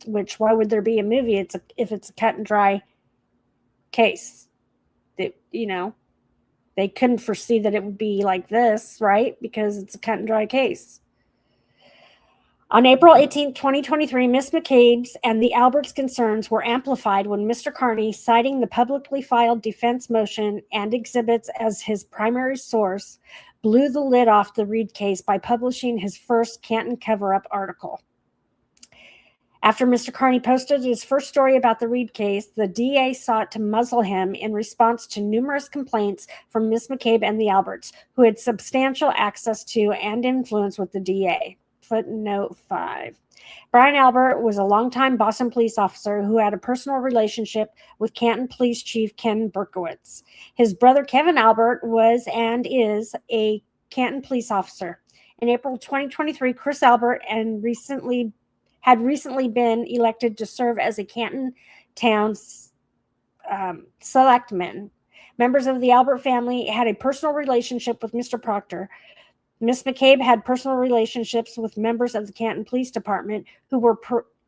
Which, why would there be a movie? If it's a cut and dry case. They couldn't foresee that it would be like this, right? Because it's a cut and dry case. On April 18, 2023, Miss McCabe's and the Alberts' concerns were amplified when Mr. Kearney, citing the publicly filed defense motion and exhibits as his primary source, blew the lid off the Reed case by publishing his first Canton cover-up article. After Mr. Kearney posted his first story about the Reed case, the DA sought to muzzle him in response to numerous complaints from Miss McCabe and the Alberts, who had substantial access to and influence with the DA. Footnote 5. Brian Albert was a longtime Boston police officer who had a personal relationship with Canton Police Chief Ken Berkowitz. His brother Kevin Albert was and is a Canton police officer. In April 2023, Chris Albert had recently been elected to serve as a Canton town's selectman. Members of the Albert family had a personal relationship with Mr. Proctor. Miss McCabe had personal relationships with members of the Canton Police Department who were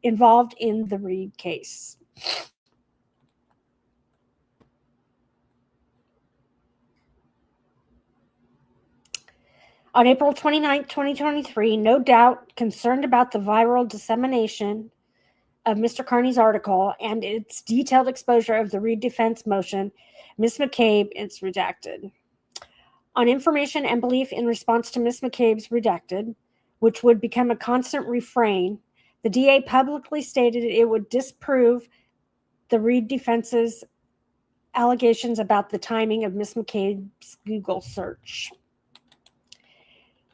involved in the Reed case. On April 29, 2023, no doubt concerned about the viral dissemination of Mr. Kearney's article and its detailed exposure of the Reed defense motion, Miss McCabe is redacted. On information and belief in response to Miss McCabe's redacted, which would become a constant refrain, the DA publicly stated it would disprove the Reed defense's allegations about the timing of Miss McCabe's Google search.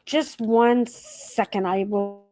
Just 1 second, I will.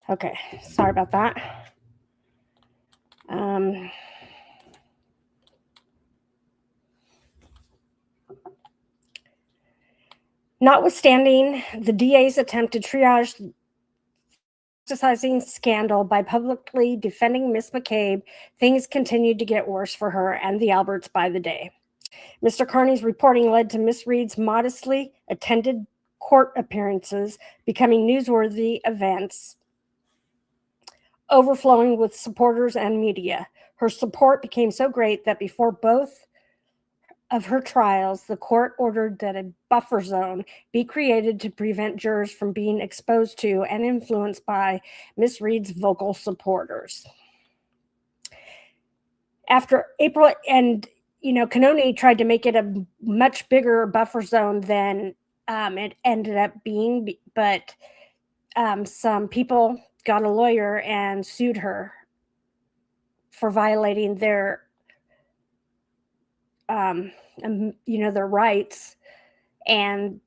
Okay, sorry about that. Notwithstanding the DA's attempt to triage the scandal by publicly defending Miss McCabe, things continued to get worse for her and the Alberts by the day. Mr. Kearney's reporting led to Miss Reed's modestly attended court appearances becoming newsworthy events, overflowing with supporters and media. Her support became so great that before both of her trials, the court ordered that a buffer zone be created to prevent jurors from being exposed to and influenced by Miss Reed's vocal supporters. After April, and Kearney tried to make it a much bigger buffer zone than it ended up being, but some people got a lawyer and sued her for violating their their rights and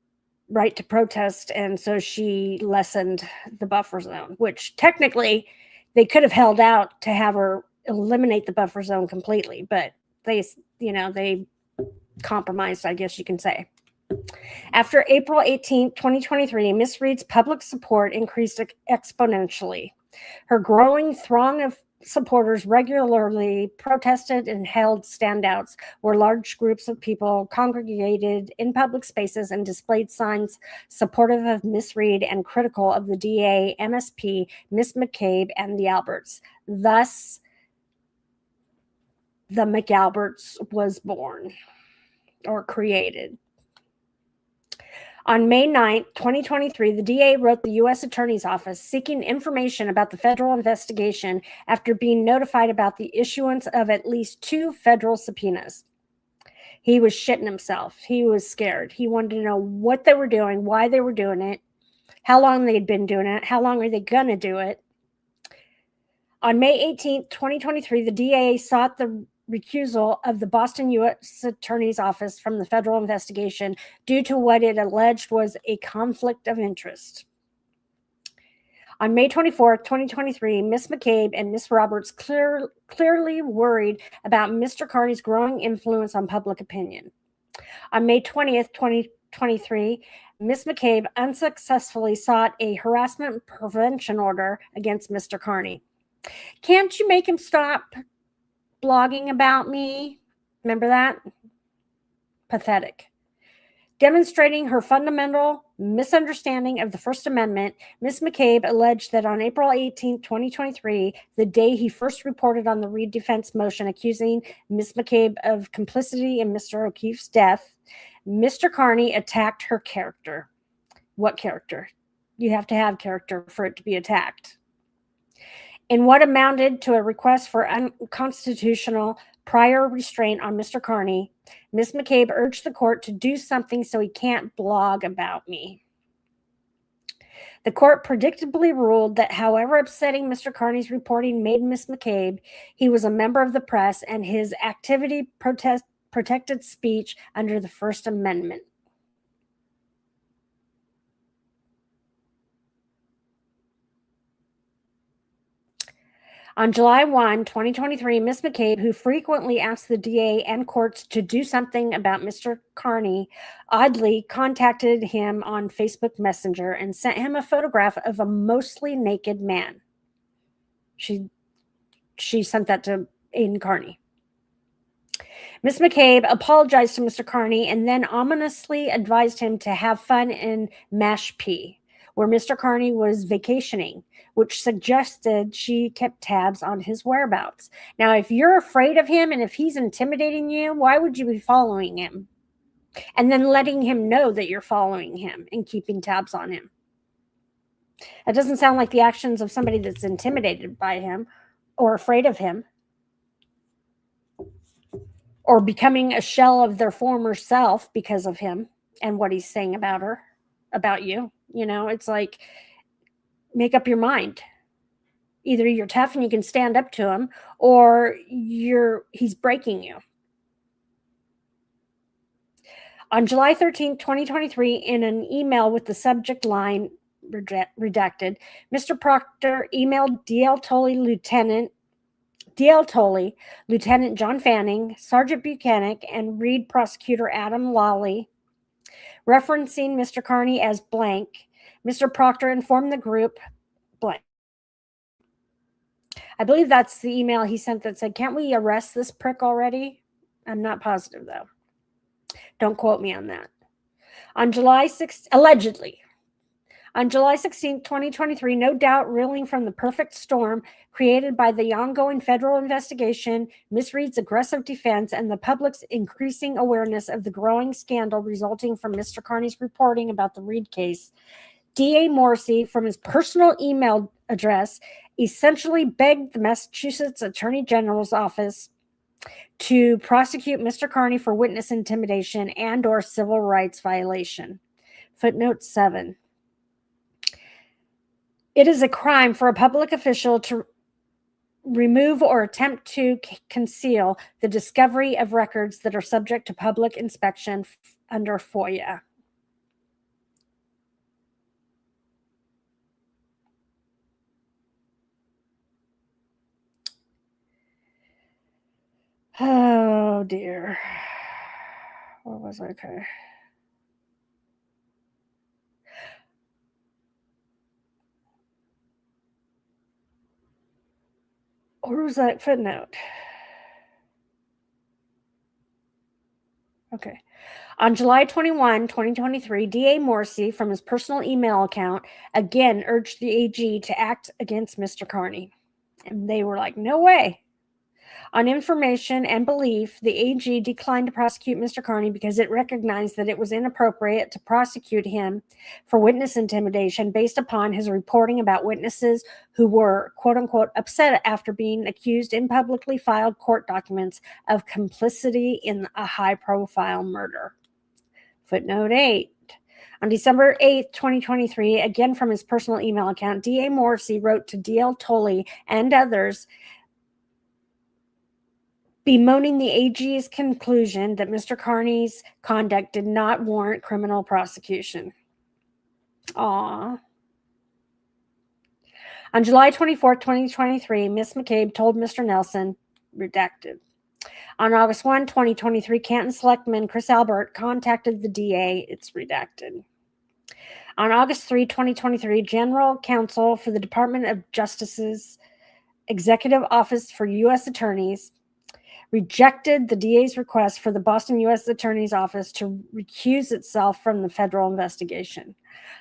right to protest, and so she lessened the buffer zone, which technically they could have held out to have her eliminate the buffer zone completely, but they compromised, I guess you can say. After April 18, 2023, Miss Reed's public support increased exponentially. Her growing throng of supporters regularly protested and held standouts where large groups of people congregated in public spaces and displayed signs supportive of Miss Reed and critical of the DA, MSP, Miss McCabe, and the Alberts. Thus, the McAlberts was born or created. On May 9, 2023, the DA wrote the U.S. Attorney's Office seeking information about the federal investigation after being notified about the issuance of at least 2 federal subpoenas. He was shitting himself. He was scared. He wanted to know what they were doing, why they were doing it, how long they'd been doing it, how long are they going to do it. On May 18, 2023, the DA sought the recusal of the Boston U.S. Attorney's Office from the federal investigation due to what it alleged was a conflict of interest. On May 24, 2023, Miss McCabe and Miss Roberts clearly worried about Mr. Kearney's growing influence on public opinion. On May 20th, 2023, Ms. McCabe unsuccessfully sought a harassment prevention order against Mr. Kearney. Can't you make him stop blogging about me? Remember that? Pathetic. Demonstrating her fundamental misunderstanding of the First Amendment, Ms. McCabe alleged that on April 18, 2023, the day he first reported on the Reed defense motion accusing Ms. McCabe of complicity in Mr. O'Keefe's death, Mr. Kearney attacked her character. What character? You have to have character for it to be attacked. In what amounted to a request for unconstitutional prior restraint on Mr. Kearney, Ms. McCabe urged the court to do something so he can't blog about me. The court predictably ruled that however upsetting Mr. Kearney's reporting made Ms. McCabe, he was a member of the press and his activity protected speech under the First Amendment. On July 1, 2023, Ms. McCabe, who frequently asked the DA and courts to do something about Mr. Kearney, oddly contacted him on Facebook Messenger and sent him a photograph of a mostly naked man. She sent that to Aidan Kearney. Ms. McCabe apologized to Mr. Kearney and then ominously advised him to have fun in Mashpee, where Mr. Kearney was vacationing, which suggested she kept tabs on his whereabouts. Now, if you're afraid of him and if he's intimidating you, why would you be following him? And then letting him know that you're following him and keeping tabs on him. That doesn't sound like the actions of somebody that's intimidated by him or afraid of him or becoming a shell of their former self because of him and what he's saying about you. You know, it's like, make up your mind. Either you're tough and you can stand up to him, or he's breaking you. On July 13, 2023, in an email with the subject line redacted, Mr. Proctor emailed DL Tolley, Lieutenant John Fanning, Sergeant Buchanan, and Reed Prosecutor Adam Lawley, referencing Mr. Kearney as blank. Mr. Proctor informed the group blank. I believe that's the email he sent that said, "Can't we arrest this prick already?" I'm not positive, though. Don't quote me on that. On July 6th, allegedly. On July 16, 2023, no doubt reeling from the perfect storm created by the ongoing federal investigation, Ms. Reed's aggressive defense, and the public's increasing awareness of the growing scandal resulting from Mr. Kearney's reporting about the Reed case, DA Morrissey, from his personal email address, essentially begged the Massachusetts Attorney General's office to prosecute Mr. Kearney for witness intimidation and or civil rights violation. Footnote 7. It is a crime for a public official to remove or attempt to conceal the discovery of records that are subject to public inspection under FOIA. Oh, dear. What was I? Okay. Where was that footnote? Okay. On July 21, 2023, DA Morrissey, from his personal email account, again urged the AG to act against Mr. Kearney. And they were like, no way. On information and belief, the AG declined to prosecute Mr. Kearney because it recognized that it was inappropriate to prosecute him for witness intimidation based upon his reporting about witnesses who were, quote unquote, upset after being accused in publicly filed court documents of complicity in a high-profile murder. Footnote 8. On December 8, 2023, again from his personal email account, DA Morrissey wrote to DL Tolley and others bemoaning the AG's conclusion that Mr. Kearney's conduct did not warrant criminal prosecution. Aww. On July 24, 2023, Ms. McCabe told Mr. Nelson, redacted. On August 1, 2023, Canton Selectman Chris Albert contacted the DA, it's redacted. On August 3, 2023, General Counsel for the Department of Justice's Executive Office for U.S. Attorneys rejected the DA's request for the Boston U.S. Attorney's Office to recuse itself from the federal investigation.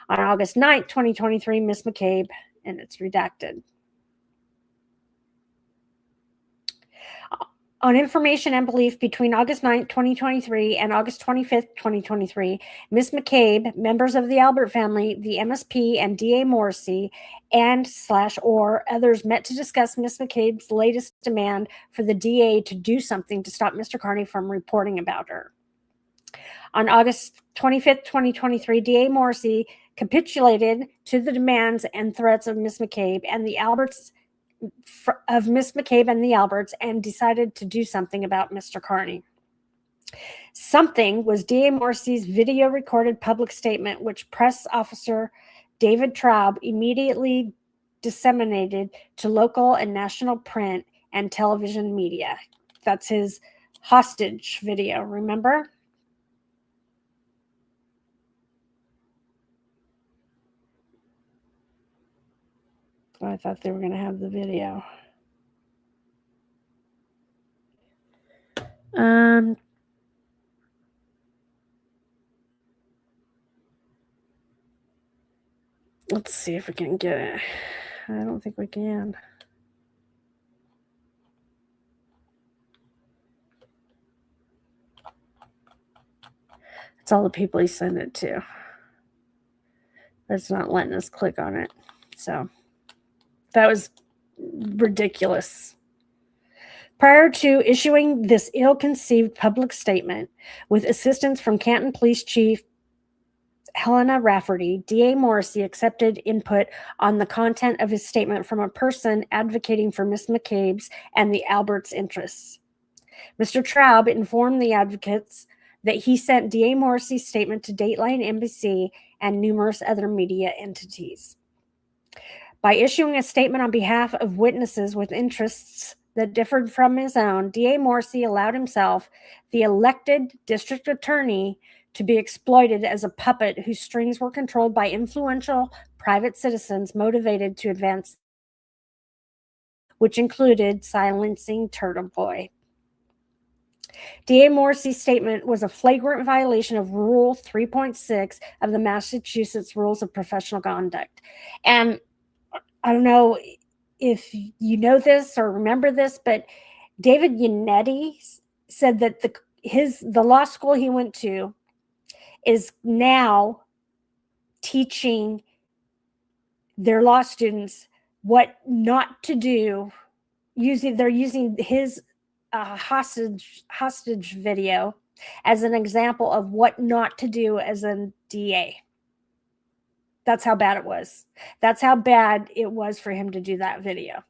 On August 9, 2023, Ms. McCabe, and it's redacted. On information and belief between August 9, 2023 and August 25, 2023, Ms. McCabe, members of the Albert family, the MSP, and DA Morrissey and/or others met to discuss Ms. McCabe's latest demand for the DA to do something to stop Mr. Kearney from reporting about her. On August 25, 2023, DA Morrissey capitulated to the demands and threats of Ms. McCabe and the Alberts and decided to do something about Mr. Kearney. Something was DA Morrissey's video recorded public statement, which press officer David Traub immediately disseminated to local and national print and television media. That's his hostage video, remember? Oh, I thought they were going to have the video. Let's see if we can get it. I don't think we can. It's all the people he sent it to. It's not letting us click on it. So that was ridiculous. Prior to issuing this ill-conceived public statement, with assistance from Canton Police Chief Helena Rafferty, DA Morrissey accepted input on the content of his statement from a person advocating for Ms. McCabe's and the Alberts' interests. Mr. Traub informed the advocates that he sent DA Morrissey's statement to Dateline NBC and numerous other media entities. By issuing a statement on behalf of witnesses with interests that differed from his own, DA Morrissey allowed himself, the elected district attorney, to be exploited as a puppet whose strings were controlled by influential private citizens motivated to advance, which included silencing Turtleboy. DA Morrissey's statement was a flagrant violation of Rule 3.6 of the Massachusetts Rules of Professional Conduct. And I don't know if you know this or remember this, but David Yannetti said that the law school he went to is now teaching their law students what not to do. They're using his hostage video as an example of what not to do as a DA. That's how bad it was. That's how bad it was for him to do that video.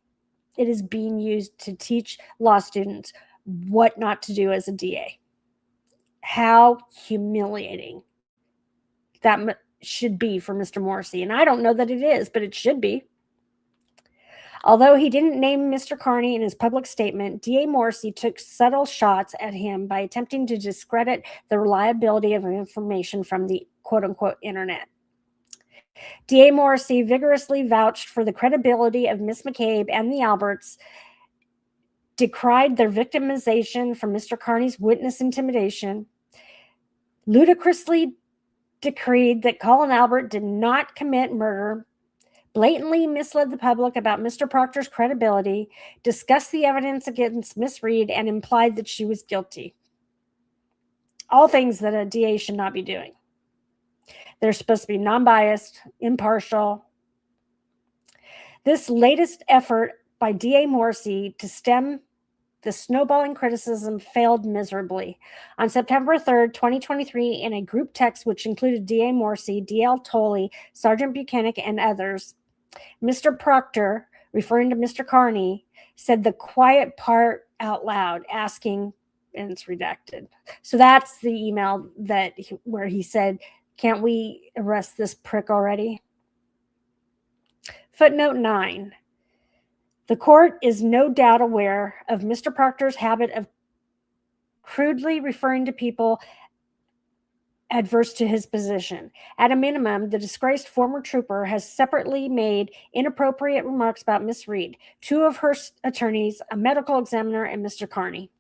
It is being used to teach law students what not to do as a DA. How humiliating that should be for Mr. Morrissey. And I don't know that it is, but it should be. Although he didn't name Mr. Kearney in his public statement, DA Morrissey took subtle shots at him by attempting to discredit the reliability of information from the quote-unquote internet. DA Morrissey vigorously vouched for the credibility of Ms. McCabe and the Alberts, decried their victimization from Mr. Kearney's witness intimidation, ludicrously decreed that Colin Albert did not commit murder, blatantly misled the public about Mr. Proctor's credibility, discussed the evidence against Miss Reed, and implied that she was guilty. All things that a DA should not be doing. They're supposed to be non-biased, impartial. This latest effort by DA Morrissey to stem the snowballing criticism failed miserably. On September 3rd, 2023, in a group text which included DA Morrissey, D.L. Tolley, Sergeant Buchanan, and others, Mr. Proctor, referring to Mr. Kearney, said the quiet part out loud, asking, and it's redacted. So that's the email where he said, "Can't we arrest this prick already?" Footnote 9. The court is no doubt aware of Mr. Proctor's habit of crudely referring to people adverse to his position. At a minimum, the disgraced former trooper has separately made inappropriate remarks about Miss Reed, two of her attorneys, a medical examiner, and Mr. Kearney.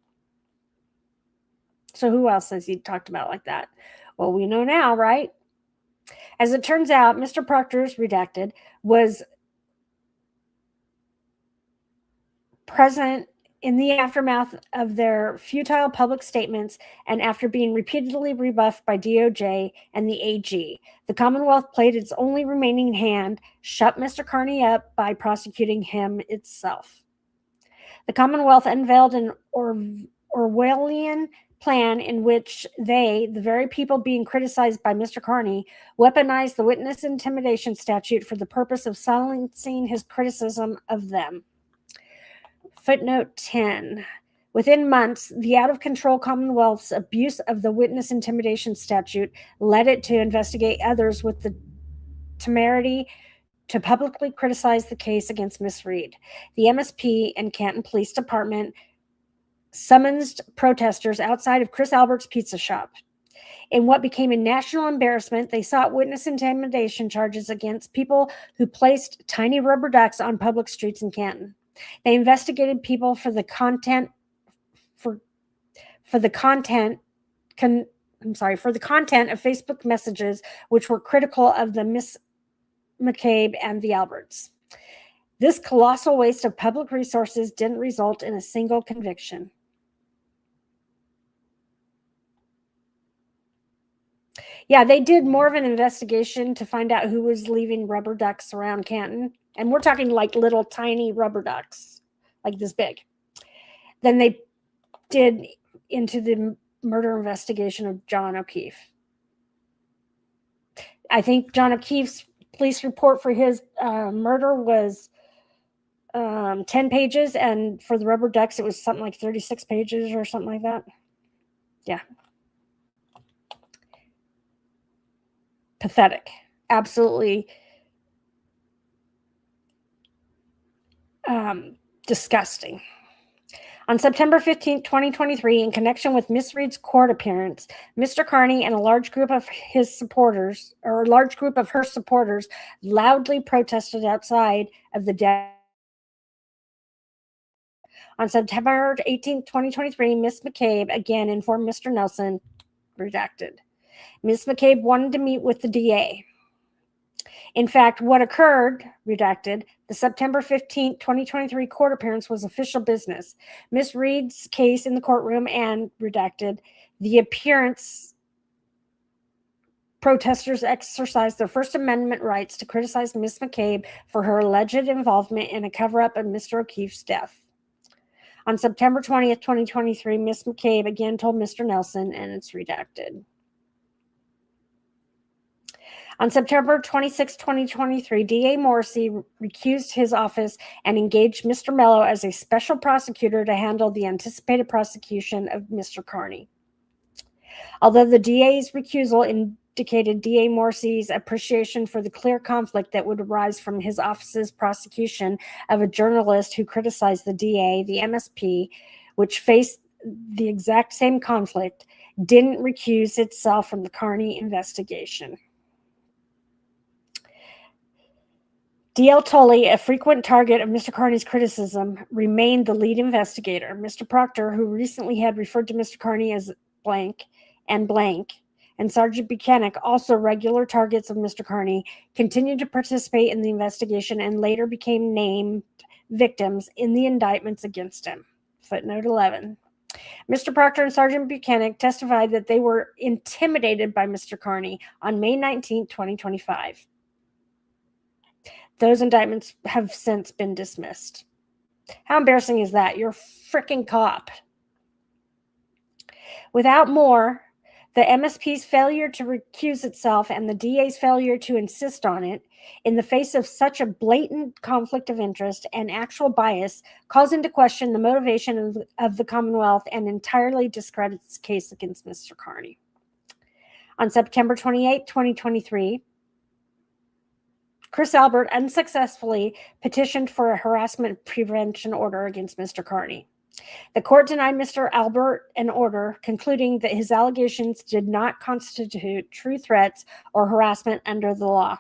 So who else has he talked about like that? Well, we know now, right? As it turns out, Mr. Proctor's redacted was present in the aftermath of their futile public statements and after being repeatedly rebuffed by DOJ and the AG. The Commonwealth played its only remaining hand, shut Mr. Kearney up by prosecuting him itself. The Commonwealth unveiled an Orwellian plan in which they, the very people being criticized by Mr. Kearney, weaponized the witness intimidation statute for the purpose of silencing his criticism of them. Footnote 10. Within months, the out-of-control Commonwealth's abuse of the witness intimidation statute led it to investigate others with the temerity to publicly criticize the case against Miss Reed. The MSP and Canton Police Department summoned protesters outside of Chris Albert's pizza shop. In what became a national embarrassment, they sought witness intimidation charges against people who placed tiny rubber ducks on public streets in Canton. They investigated people for the content of Facebook messages which were critical of the Miss McCabe and the Alberts. This colossal waste of public resources didn't result in a single conviction. Yeah, they did more of an investigation to find out who was leaving rubber ducks around Canton. And we're talking like little tiny rubber ducks, like this big, than they did into the murder investigation of John O'Keefe. I think John O'Keefe's police report for his murder was 10 pages, and for the rubber ducks, it was something like 36 pages or something like that. Yeah. Pathetic. Absolutely disgusting. On September 15, 2023, in connection with Miss Reed's court appearance, Mr. Kearney and a large group of her supporters, loudly protested outside of the On September 18, 2023, Miss McCabe again informed Mr. Nelson, redacted. Miss McCabe wanted to meet with the DA. In fact, what occurred, redacted, the September 15, 2023 court appearance was official business. Miss Reed's case in the courtroom and, redacted, the appearance protesters exercised their First Amendment rights to criticize Miss McCabe for her alleged involvement in a cover-up of Mr. O'Keefe's death. On September 20th, 2023, Miss McCabe again told Mr. Nelson, and it's redacted. On September 26, 2023, DA Morrissey recused his office and engaged Mr. Mello as a special prosecutor to handle the anticipated prosecution of Mr. Kearney. Although the DA's recusal indicated DA Morrissey's appreciation for the clear conflict that would arise from his office's prosecution of a journalist who criticized the DA, the MSP, which faced the exact same conflict, didn't recuse itself from the Kearney investigation. D.L. Tully, a frequent target of Mr. Kearney's criticism, remained the lead investigator. Mr. Proctor, who recently had referred to Mr. Kearney as blank, and Sergeant Buchanan, also regular targets of Mr. Kearney, continued to participate in the investigation and later became named victims in the indictments against him. Footnote 11. Mr. Proctor and Sergeant Buchanan testified that they were intimidated by Mr. Kearney on May 19, 2025. Those indictments have since been dismissed. How embarrassing is that? You're a freaking cop. Without more, the MSP's failure to recuse itself and the DA's failure to insist on it in the face of such a blatant conflict of interest and actual bias calls into question the motivation of the Commonwealth and entirely discredits the case against Mr. Kearney. On September 28, 2023, Chris Albert unsuccessfully petitioned for a harassment prevention order against Mr. Kearney. The court denied Mr. Albert an order, concluding that his allegations did not constitute true threats or harassment under the law.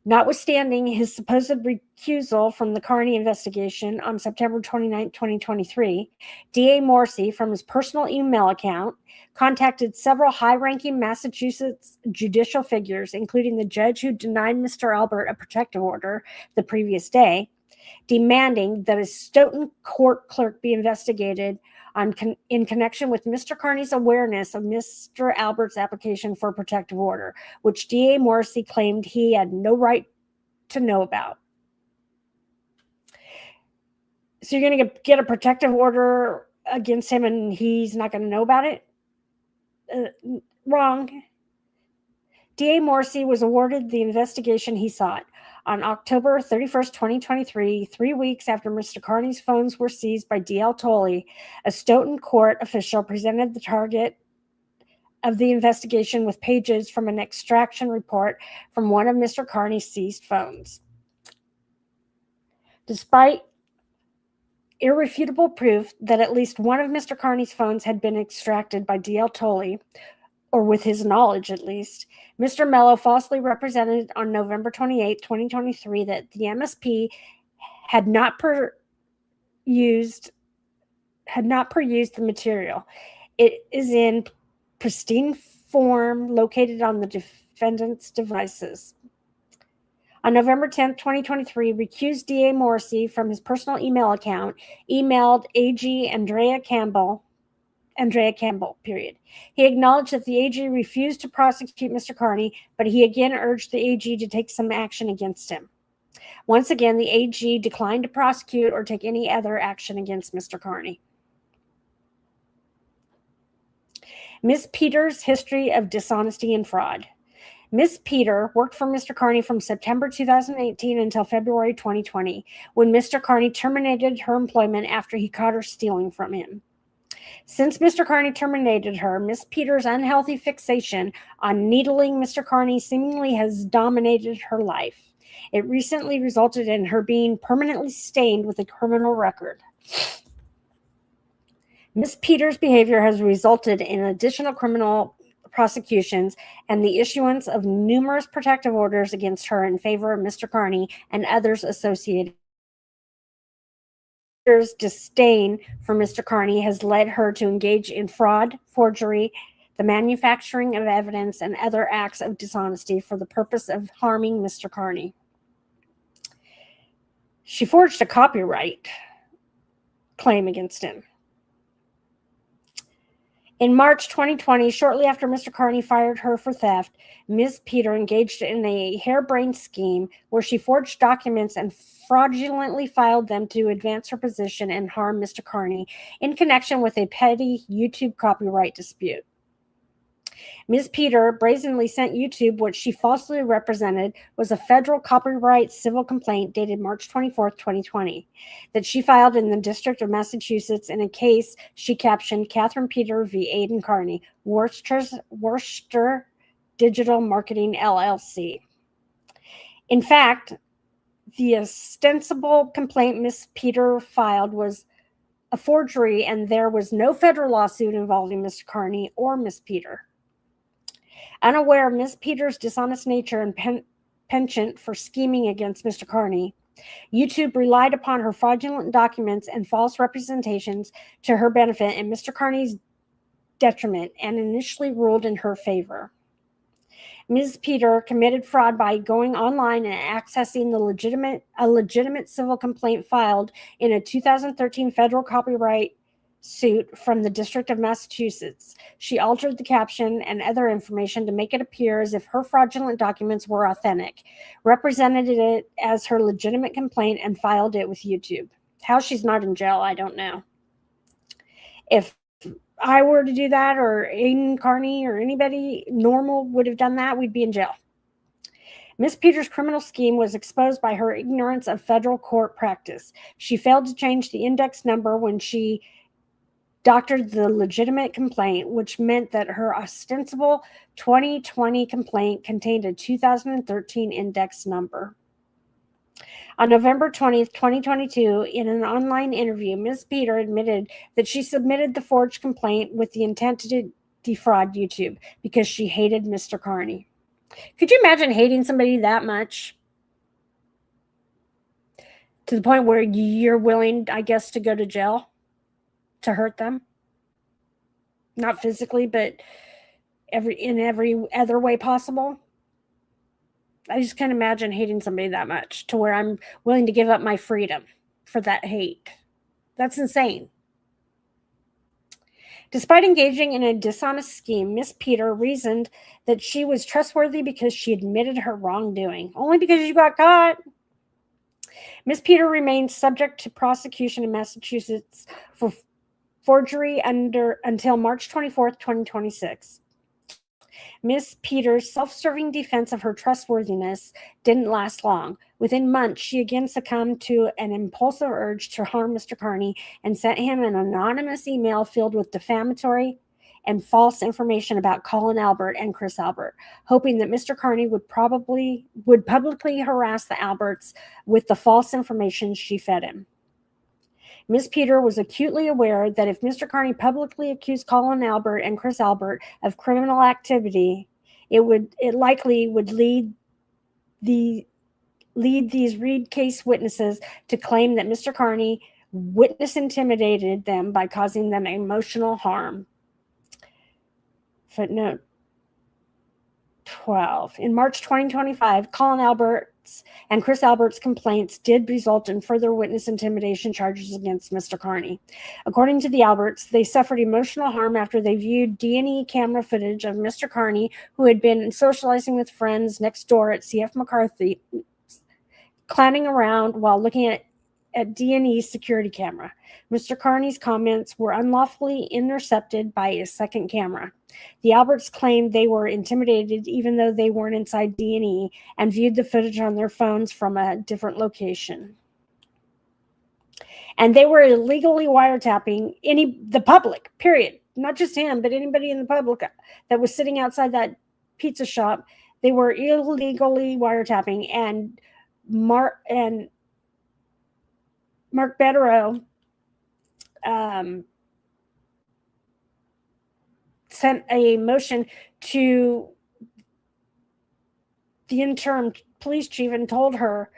Notwithstanding his supposed recusal from the Kearney investigation on September 29, 2023, DA Morrissey, from his personal email account, contacted several high-ranking Massachusetts judicial figures, including the judge who denied Mr. Albert a protective order the previous day, demanding that a Stoughton court clerk be investigated in connection with Mr. Kearney's awareness of Mr. Albert's application for a protective order, which DA Morrissey claimed he had no right to know about. So you're going to get a protective order against him and he's not going to know about it? Wrong. DA Morrissey was awarded the investigation he sought. On October 31st, 2023, 3 weeks after Mr. Kearney's phones were seized by D.L. Tolley, a Stoughton court official presented the target of the investigation with pages from an extraction report from one of Mr. Kearney's seized phones. Despite irrefutable proof that at least one of Mr. Kearney's phones had been extracted by D.L. Tolley, or with his knowledge at least, Mr. Mello falsely represented on November 28, 2023, that the MSP had not perused the material. It is in pristine form located on the defendant's devices. On November 10, 2023, recused DA Morrissey from his personal email account, emailed AG Andrea Campbell. He acknowledged that the AG refused to prosecute Mr. Kearney, but he again urged the AG to take some action against him. Once again, the AG declined to prosecute or take any other action against Mr. Kearney. Ms. Peters' history of dishonesty and fraud. Ms. Peter worked for Mr. Kearney from September 2018 until February 2020, when Mr. Kearney terminated her employment after he caught her stealing from him. Since Mr. Kearney terminated her, Ms. Peters' unhealthy fixation on needling Mr. Kearney seemingly has dominated her life. It recently resulted in her being permanently stained with a criminal record. Ms. Peters' behavior has resulted in additional criminal prosecutions and the issuance of numerous protective orders against her in favor of Mr. Kearney and others associated. Peters' disdain for Mr. Kearney has led her to engage in fraud, forgery, the manufacturing of evidence, and other acts of dishonesty for the purpose of harming Mr. Kearney. She forged a copyright claim against him. In March 2020, shortly after Mr. Kearney fired her for theft, Ms. Peter engaged in a harebrained scheme where she forged documents and fraudulently filed them to advance her position and harm Mr. Kearney in connection with a petty YouTube copyright dispute. Ms. Peter brazenly sent YouTube what she falsely represented was a federal copyright civil complaint dated March 24, 2020, that she filed in the District of Massachusetts in a case she captioned Catherine Peter v. Aidan Kearney, Worcester Digital Marketing LLC. In fact, the ostensible complaint Ms. Peter filed was a forgery, and there was no federal lawsuit involving Mr. Kearney or Ms. Peter. Unaware of Ms. Peters' dishonest nature and penchant for scheming against Mr. Kearney, YouTube relied upon her fraudulent documents and false representations to her benefit and Mr. Kearney's detriment, and initially ruled in her favor. Ms. Peter committed fraud by going online and accessing a legitimate civil complaint filed in a 2013 federal copyright suit from the District of Massachusetts. She altered the caption and other information to make it appear as if her fraudulent documents were authentic, represented it as her legitimate complaint, and filed it with YouTube. How she's not in jail, I don't know. If I were to do that, or Aidan Kearney or anybody normal would have done that, we'd be in jail. Ms. Peters' criminal scheme was exposed by her ignorance of federal court practice. She failed to change the index number when she doctored the legitimate complaint, which meant that her ostensible 2020 complaint contained a 2013 index number. On November 20th, 2022, in an online interview, Ms. Peter admitted that she submitted the forged complaint with the intent to defraud YouTube because she hated Mr. Kearney. Could you imagine hating somebody that much? To the point where you're willing, I guess, to go to jail to hurt them? Not physically, but in every other way possible? I just can't imagine hating somebody that much to where I'm willing to give up my freedom for that hate. That's insane. Despite engaging in a dishonest scheme, Miss Peter reasoned that she was trustworthy because she admitted her wrongdoing. Only because you got caught. Miss Peter remains subject to prosecution in Massachusetts for forgery until March 24th, 2026. Miss Peters' self-serving defense of her trustworthiness didn't last long. Within months, she again succumbed to an impulsive urge to harm Mr. Kearney and sent him an anonymous email filled with defamatory and false information about Colin Albert and Chris Albert, hoping that Mr. Kearney would publicly harass the Alberts with the false information she fed him. Ms. Peter was acutely aware that if Mr. Kearney publicly accused Colin Albert and Chris Albert of criminal activity, it likely would lead these Reed case witnesses to claim that Mr. Kearney witness intimidated them by causing them emotional harm. Footnote 12. In March 2025, Colin Albert's and Chris Albert's complaints did result in further witness intimidation charges against Mr. Kearney. According to the Alberts, they suffered emotional harm after they viewed D&E camera footage of Mr. Kearney, who had been socializing with friends next door at CF McCarthy, clowning around while looking at D&E's security camera. Mr. Kearney's comments were unlawfully intercepted by a second camera. The Alberts claimed they were intimidated even though they weren't inside D&E and viewed the footage on their phones from a different location. And they were illegally wiretapping the public, period. Not just him, but anybody in the public that was sitting outside that pizza shop. They were illegally wiretapping, and Mark Betterow sent a motion to the interim police chief and told her,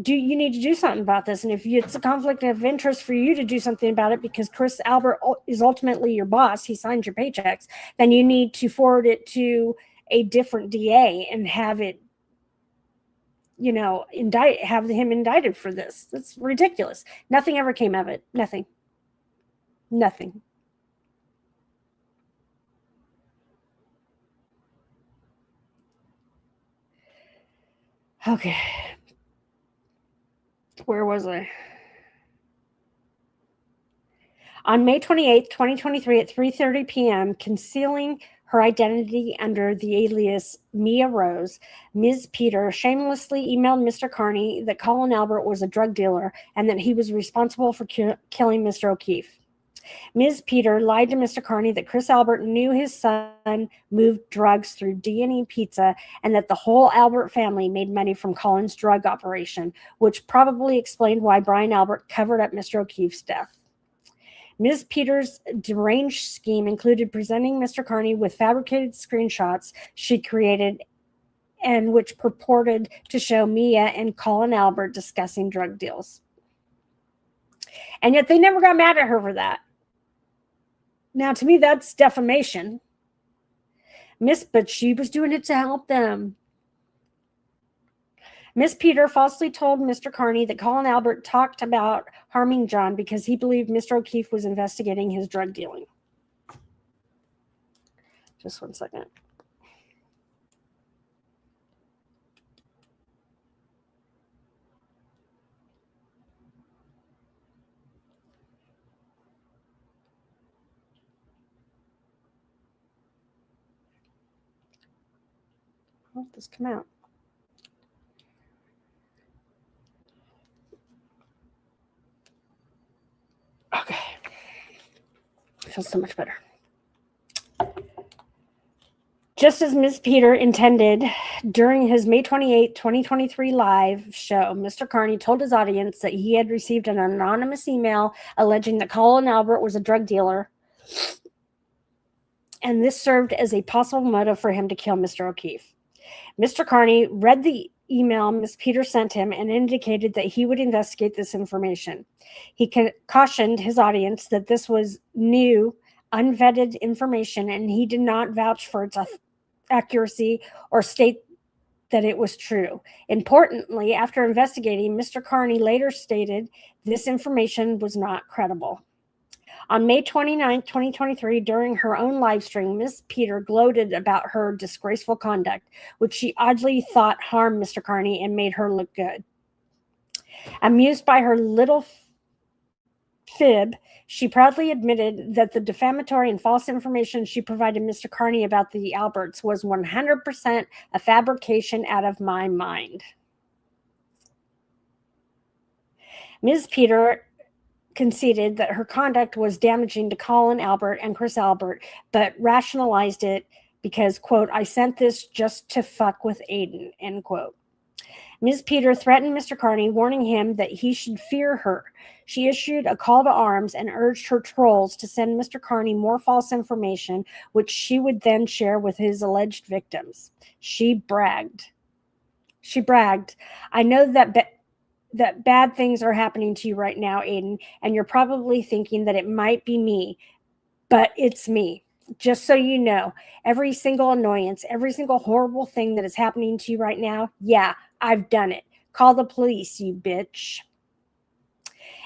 you need to do something about this. And if it's a conflict of interest for you to do something about it because Chris Albert is ultimately your boss, he signs your paychecks, then you need to forward it to a different DA and have it, have him indicted for this. That's ridiculous. Nothing ever came of it. Nothing. Okay. Where was I? On May 28th, 2023 at 3:30 p.m., concealing her identity under the alias Mia Rose, Ms. Peter shamelessly emailed Mr. Kearney that Colin Albert was a drug dealer and that he was responsible for killing Mr. O'Keefe. Ms. Peter lied to Mr. Kearney that Chris Albert knew his son moved drugs through D&E Pizza and that the whole Albert family made money from Colin's drug operation, which probably explained why Brian Albert covered up Mr. O'Keefe's death. Ms. Peters' deranged scheme included presenting Mr. Kearney with fabricated screenshots she created and which purported to show Mia and Colin Albert discussing drug deals. And yet they never got mad at her for that. Now, to me, that's defamation. But she was doing it to help them. Miss Peter falsely told Mr. Kearney that Colin Albert talked about harming John because he believed Mr. O'Keefe was investigating his drug dealing. Just 1 second. How did this come out? Okay. It feels so much better. Just as Ms. Peter intended, during his May 28, 2023 live show, Mr. Kearney told his audience that he had received an anonymous email alleging that Colin Albert was a drug dealer, and this served as a possible motive for him to kill Mr. O'Keefe. Mr. Kearney read the email Ms. Peter sent him and indicated that he would investigate this information. He cautioned his audience that this was new, unvetted information, and he did not vouch for its accuracy or state that it was true. Importantly, after investigating, Mr. Kearney later stated this information was not credible. On May 29, 2023, during her own live stream, Ms. Peter gloated about her disgraceful conduct, which she oddly thought harmed Mr. Kearney and made her look good. Amused by her little fib, she proudly admitted that the defamatory and false information she provided Mr. Kearney about the Alberts was 100% a fabrication out of my mind. Ms. Peter conceded that her conduct was damaging to Colin Albert and Chris Albert, but rationalized it because, quote, I sent this just to fuck with Aidan, end quote. Ms. Peter threatened Mr. Kearney, warning him that he should fear her. She issued a call to arms and urged her trolls to send Mr. Kearney more false information, which she would then share with his alleged victims. She bragged. I know that bad things are happening to you right now, Aidan, and you're probably thinking that it might be me, but it's me. Just so you know, every single annoyance, every single horrible thing that is happening to you right now, yeah, I've done it. Call the police, you bitch.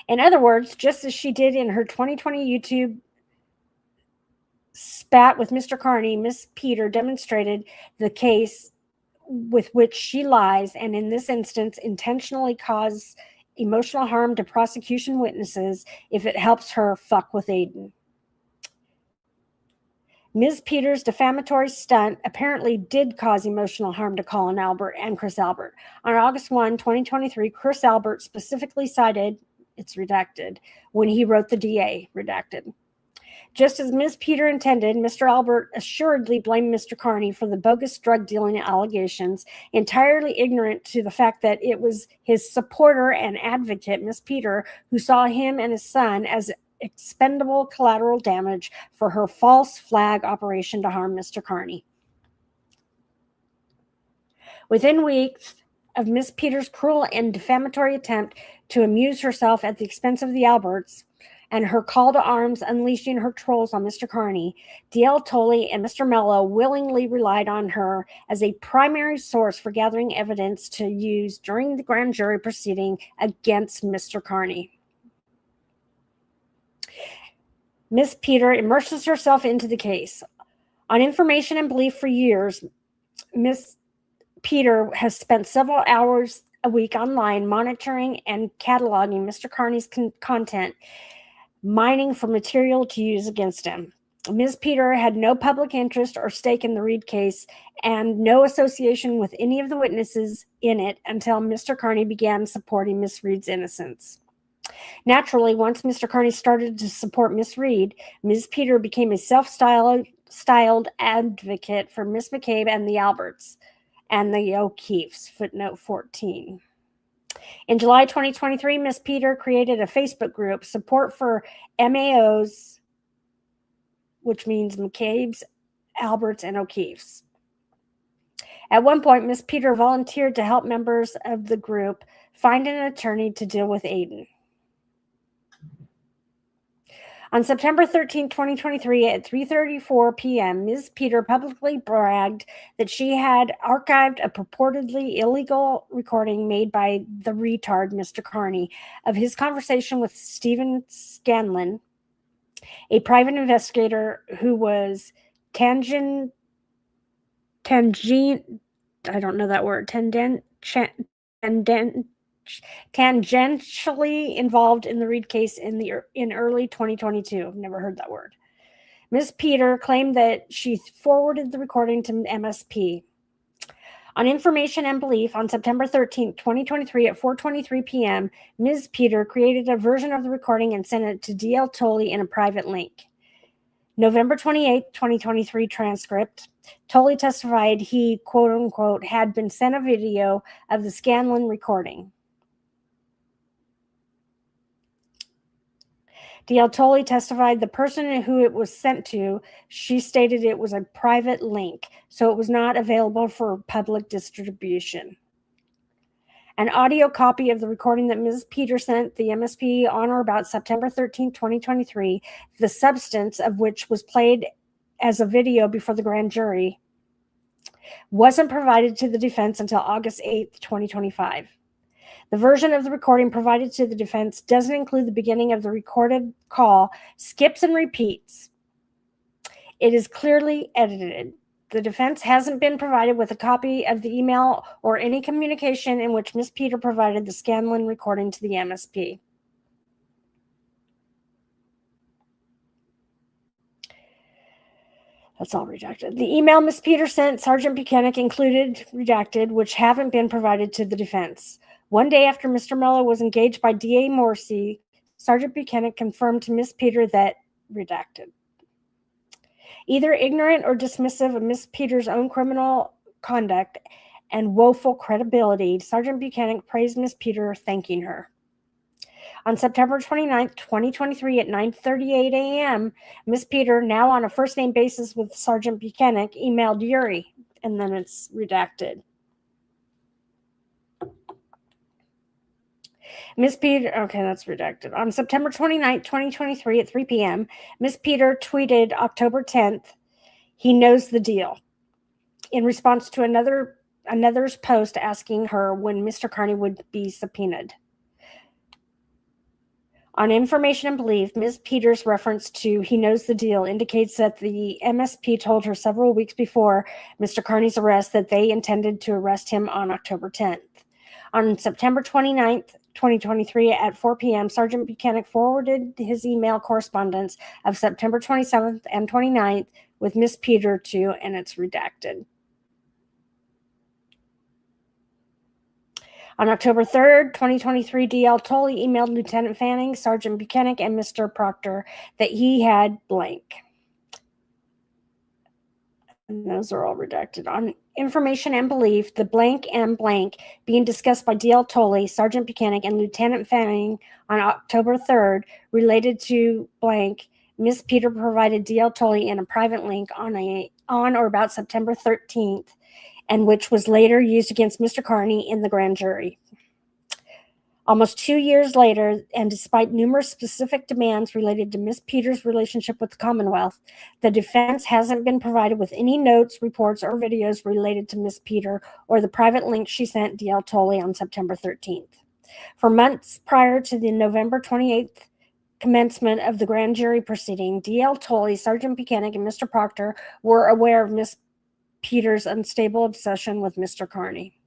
In other words, just as she did in her 2020 YouTube spat with Mr. Kearney, Ms. Peter demonstrated the case with which she lies, and in this instance, intentionally cause emotional harm to prosecution witnesses if it helps her fuck with Aidan. Ms. Peter's defamatory stunt apparently did cause emotional harm to Colin Albert and Chris Albert. On August 1, 2023, Chris Albert specifically cited, it's redacted, when he wrote the DA, redacted. Just as Ms. Peter intended, Mr. Albert assuredly blamed Mr. Kearney for the bogus drug dealing allegations, entirely ignorant to the fact that it was his supporter and advocate, Ms. Peter, who saw him and his son as expendable collateral damage for her false flag operation to harm Mr. Kearney. Within weeks of Ms. Peter's cruel and defamatory attempt to amuse herself at the expense of the Alberts, and her call to arms unleashing her trolls on Mr. Kearney, D.L. Tolley and Mr. Mello willingly relied on her as a primary source for gathering evidence to use during the grand jury proceeding against Mr. Kearney. Ms. Peter immerses herself into the case. On information and belief for years, Ms. Peter has spent several hours a week online monitoring and cataloging Mr. Kearney's content, mining for material to use against him. Ms. Peter had no public interest or stake in the Reed case and no association with any of the witnesses in it until Mr. Kearney began supporting Ms. Reed's innocence. Naturally, once Mr. Kearney started to support Miss Reed, Ms. Peter became a self-styled advocate for Miss McCabe and the Alberts and the O'Keefes, footnote 14. In July 2023, Ms. Peter created a Facebook group, Support for MAOs, which means McCabe's, Alberts, and O'Keefes. At one point, Ms. Peter volunteered to help members of the group find an attorney to deal with Aidan. On September 13, 2023, at 3:34 p.m., Ms. Peter publicly bragged that she had archived a purportedly illegal recording made by the retard Mr. Kearney of his conversation with Stephen Scanlon, a private investigator who was tangentially involved in the Reed case in early 2022. I've never heard that word. Ms. Peter claimed that she forwarded the recording to MSP. On information and belief, on September 13, 2023 at 4:23 p.m., Ms. Peter created a version of the recording and sent it to D.L. Tolley in a private link. November 28, 2023 transcript. Tolley testified he, quote unquote, had been sent a video of the Scanlon recording. D.L. Tolley testified the person who it was sent to, she stated it was a private link, so it was not available for public distribution. An audio copy of the recording that Ms. Peter sent the MSP on or about September 13, 2023, the substance of which was played as a video before the grand jury, wasn't provided to the defense until August 8, 2025. The version of the recording provided to the defense doesn't include the beginning of the recorded call, skips and repeats. It is clearly edited. The defense hasn't been provided with a copy of the email or any communication in which Ms. Peter provided the Scanlon recording to the MSP. That's all redacted. The email Ms. Peter sent Sergeant Buchanan included redacted, which haven't been provided to the defense. One day after Mr. Mello was engaged by D.A. Morrissey, Sergeant Buchanan confirmed to Ms. Peter that redacted. Either ignorant or dismissive of Ms. Peter's own criminal conduct and woeful credibility, Sergeant Buchanan praised Ms. Peter, thanking her. On September 29, 2023 at 9:38 a.m., Ms. Peter, now on a first-name basis with Sergeant Buchanan, emailed Yuri, and then it's redacted. Ms. Peter, okay, that's redacted. On September 29, 2023 at 3 p.m., Ms. Peter tweeted October 10th, he knows the deal, in response to another's post asking her when Mr. Kearney would be subpoenaed. On information and belief, Ms. Peters' reference to he knows the deal indicates that the MSP told her several weeks before Mr. Kearney's arrest that they intended to arrest him on October 10th. On September 29th, 2023 at 4 p.m., Sergeant Buchanan forwarded his email correspondence of September 27th and 29th with Ms. Peter to, and it's redacted. On October 3rd, 2023, D.L. Tolley emailed Lieutenant Fanning, Sergeant Buchanan, and Mr. Proctor that he had blank. And those are all redacted. On information and belief, the blank and blank being discussed by D.L. Tolley, Sergeant Buchanan, and Lieutenant Fanning on October 3rd related to blank, Ms. Peter provided D.L. Tolley in a private link on or about September 13th, and which was later used against Mr. Kearney in the grand jury. Almost 2 years later, and despite numerous specific demands related to Ms. Peters' relationship with the Commonwealth, the defense hasn't been provided with any notes, reports, or videos related to Ms. Peter or the private link she sent D.L. Tolley on September 13th. For months prior to the November 28th commencement of the grand jury proceeding, D.L. Tolley, Sergeant Buchanan, and Mr. Proctor were aware of Ms. Peter's unstable obsession with Mr. Kearney.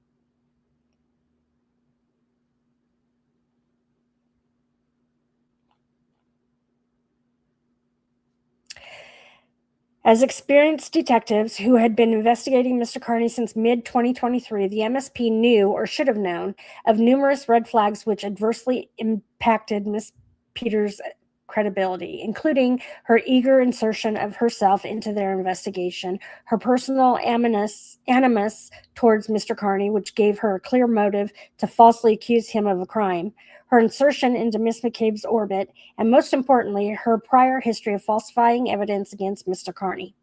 As experienced detectives who had been investigating Mr. Kearney since mid-2023, the MSP knew, or should have known, of numerous red flags which adversely impacted Ms. Peters' credibility, including her eager insertion of herself into their investigation, her personal animus towards Mr. Kearney, which gave her a clear motive to falsely accuse him of a crime, her insertion into Ms. McCabe's orbit, and most importantly, her prior history of falsifying evidence against Mr. Kearney.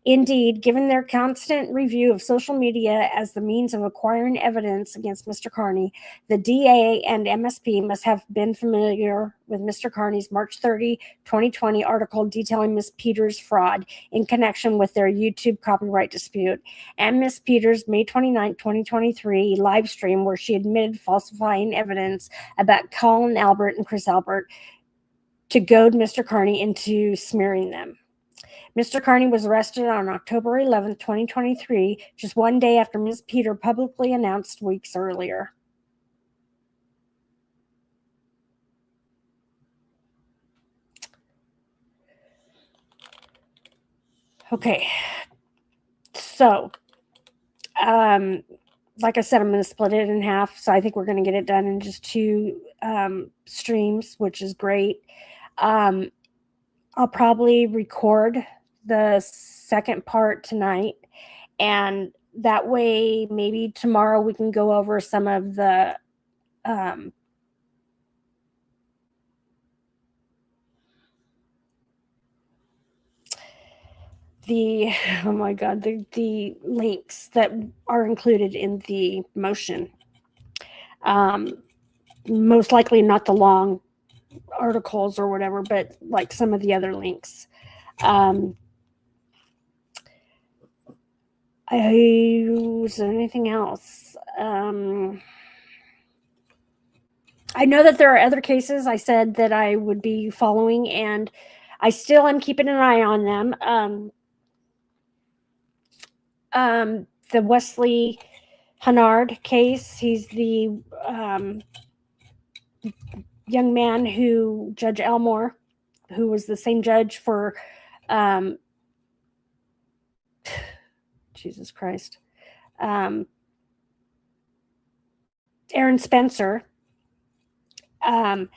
Indeed, given their constant review of social media as the means of acquiring evidence against Mr. Kearney, the DA and MSP must have been familiar with Mr. Kearney's March 30, 2020 article detailing Ms. Peters' fraud in connection with their YouTube copyright dispute, and Ms. Peters' May 29, 2023 live stream where she admitted falsifying evidence about Colin Albert and Chris Albert to goad Mr. Kearney into smearing them. Mr. Kearney was arrested on October 11, 2023, just one day after Ms. Peter publicly announced weeks earlier. Okay, so, like I said, I'm going to split it in half, so I think we're going to get it done in just two streams, which is great. I'll probably record the second part tonight, and that way maybe tomorrow we can go over some of um, the oh my god, the links that are included in the motion. Um, Most likely not the long articles or whatever, but like some of the other links. Was there anything else? I know that there are other cases I said that I would be following, and I still am keeping an eye on them. The Wesley Hannard case, he's the young man who Judge Elmore, who was the same judge for Jesus Christ, Aaron Spencer, and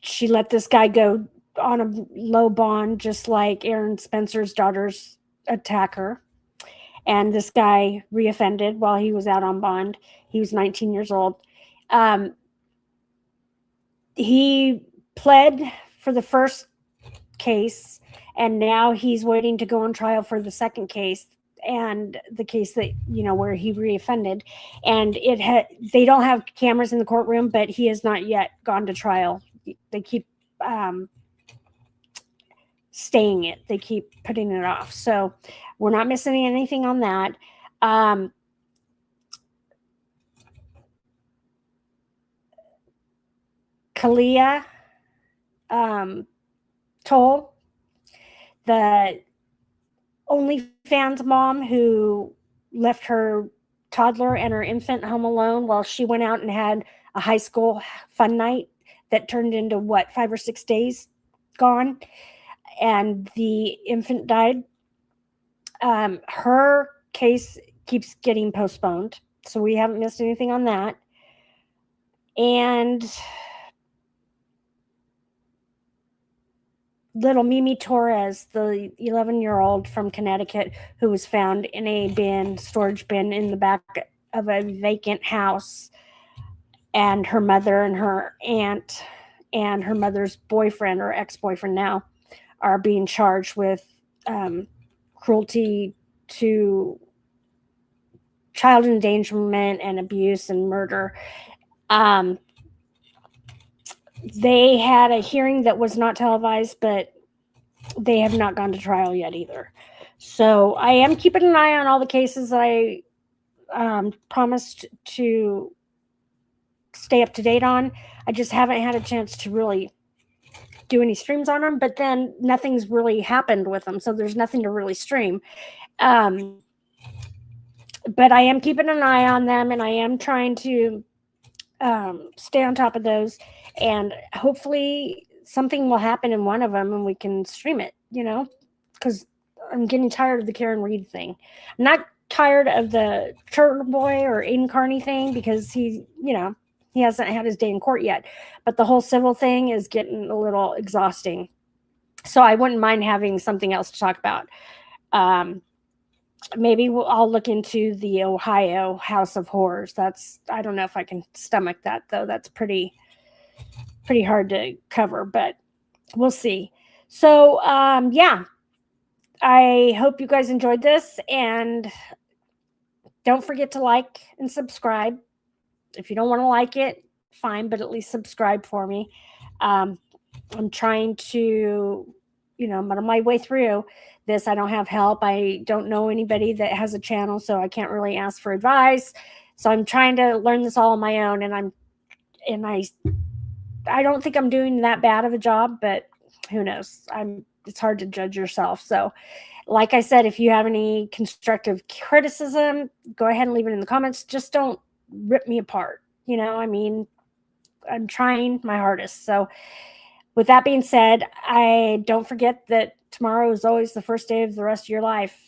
she let this guy go on a low bond, just like Aaron Spencer's daughter's attacker. And this guy reoffended while he was out on bond. He was 19 years old. He pled for the first case, and now he's waiting to go on trial for the second case, and the case that, where he reoffended. And they don't have cameras in the courtroom, but he has not yet gone to trial. They keep staying it. They keep putting it off. So we're not missing anything on that. Kalia Toll, the OnlyFans mom who left her toddler and her infant home alone while she went out and had a high school fun night that turned into 5 or 6 days gone, and the infant died. Her case keeps getting postponed, so we haven't missed anything on that. And little Mimi Torres, the 11-year-old from Connecticut who was found in a storage bin in the back of a vacant house, and her mother and her aunt and her mother's boyfriend, or ex-boyfriend now, are being charged with cruelty to child endangerment and abuse and murder. They had a hearing that was not televised, but they have not gone to trial yet either. So I am keeping an eye on all the cases I promised to stay up to date on. I just haven't had a chance to really do any streams on them, but then nothing's really happened with them, so there's nothing to really stream. But I am keeping an eye on them, and I am trying to stay on top of those, and hopefully something will happen in one of them and we can stream it, because I'm getting tired of the Karen Reed thing. I'm not tired of the Turtleboy or Aidan Kearney thing, because he hasn't had his day in court yet, but the whole civil thing is getting a little exhausting. So I wouldn't mind having something else to talk about. Maybe I'll look into the Ohio House of Horrors. I don't know if I can stomach that, though. That's pretty hard to cover, but we'll see. So, yeah, I hope you guys enjoyed this, and don't forget to like and subscribe. If you don't want to like it, fine, but at least subscribe for me. I'm trying to, I'm on my way through this. I don't have help. I don't know anybody that has a channel, so I can't really ask for advice. So I'm trying to learn this all on my own, and I don't think I'm doing that bad of a job, but who knows? It's hard to judge yourself. So, like I said, if you have any constructive criticism, go ahead and leave it in the comments. Just don't rip me apart. I'm trying my hardest. So, with that being said, I don't forget that tomorrow is always the first day of the rest of your life.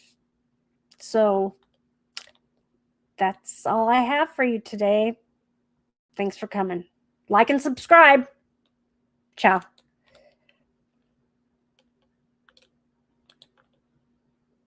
So that's all I have for you today. Thanks for coming. Like and subscribe. Ciao.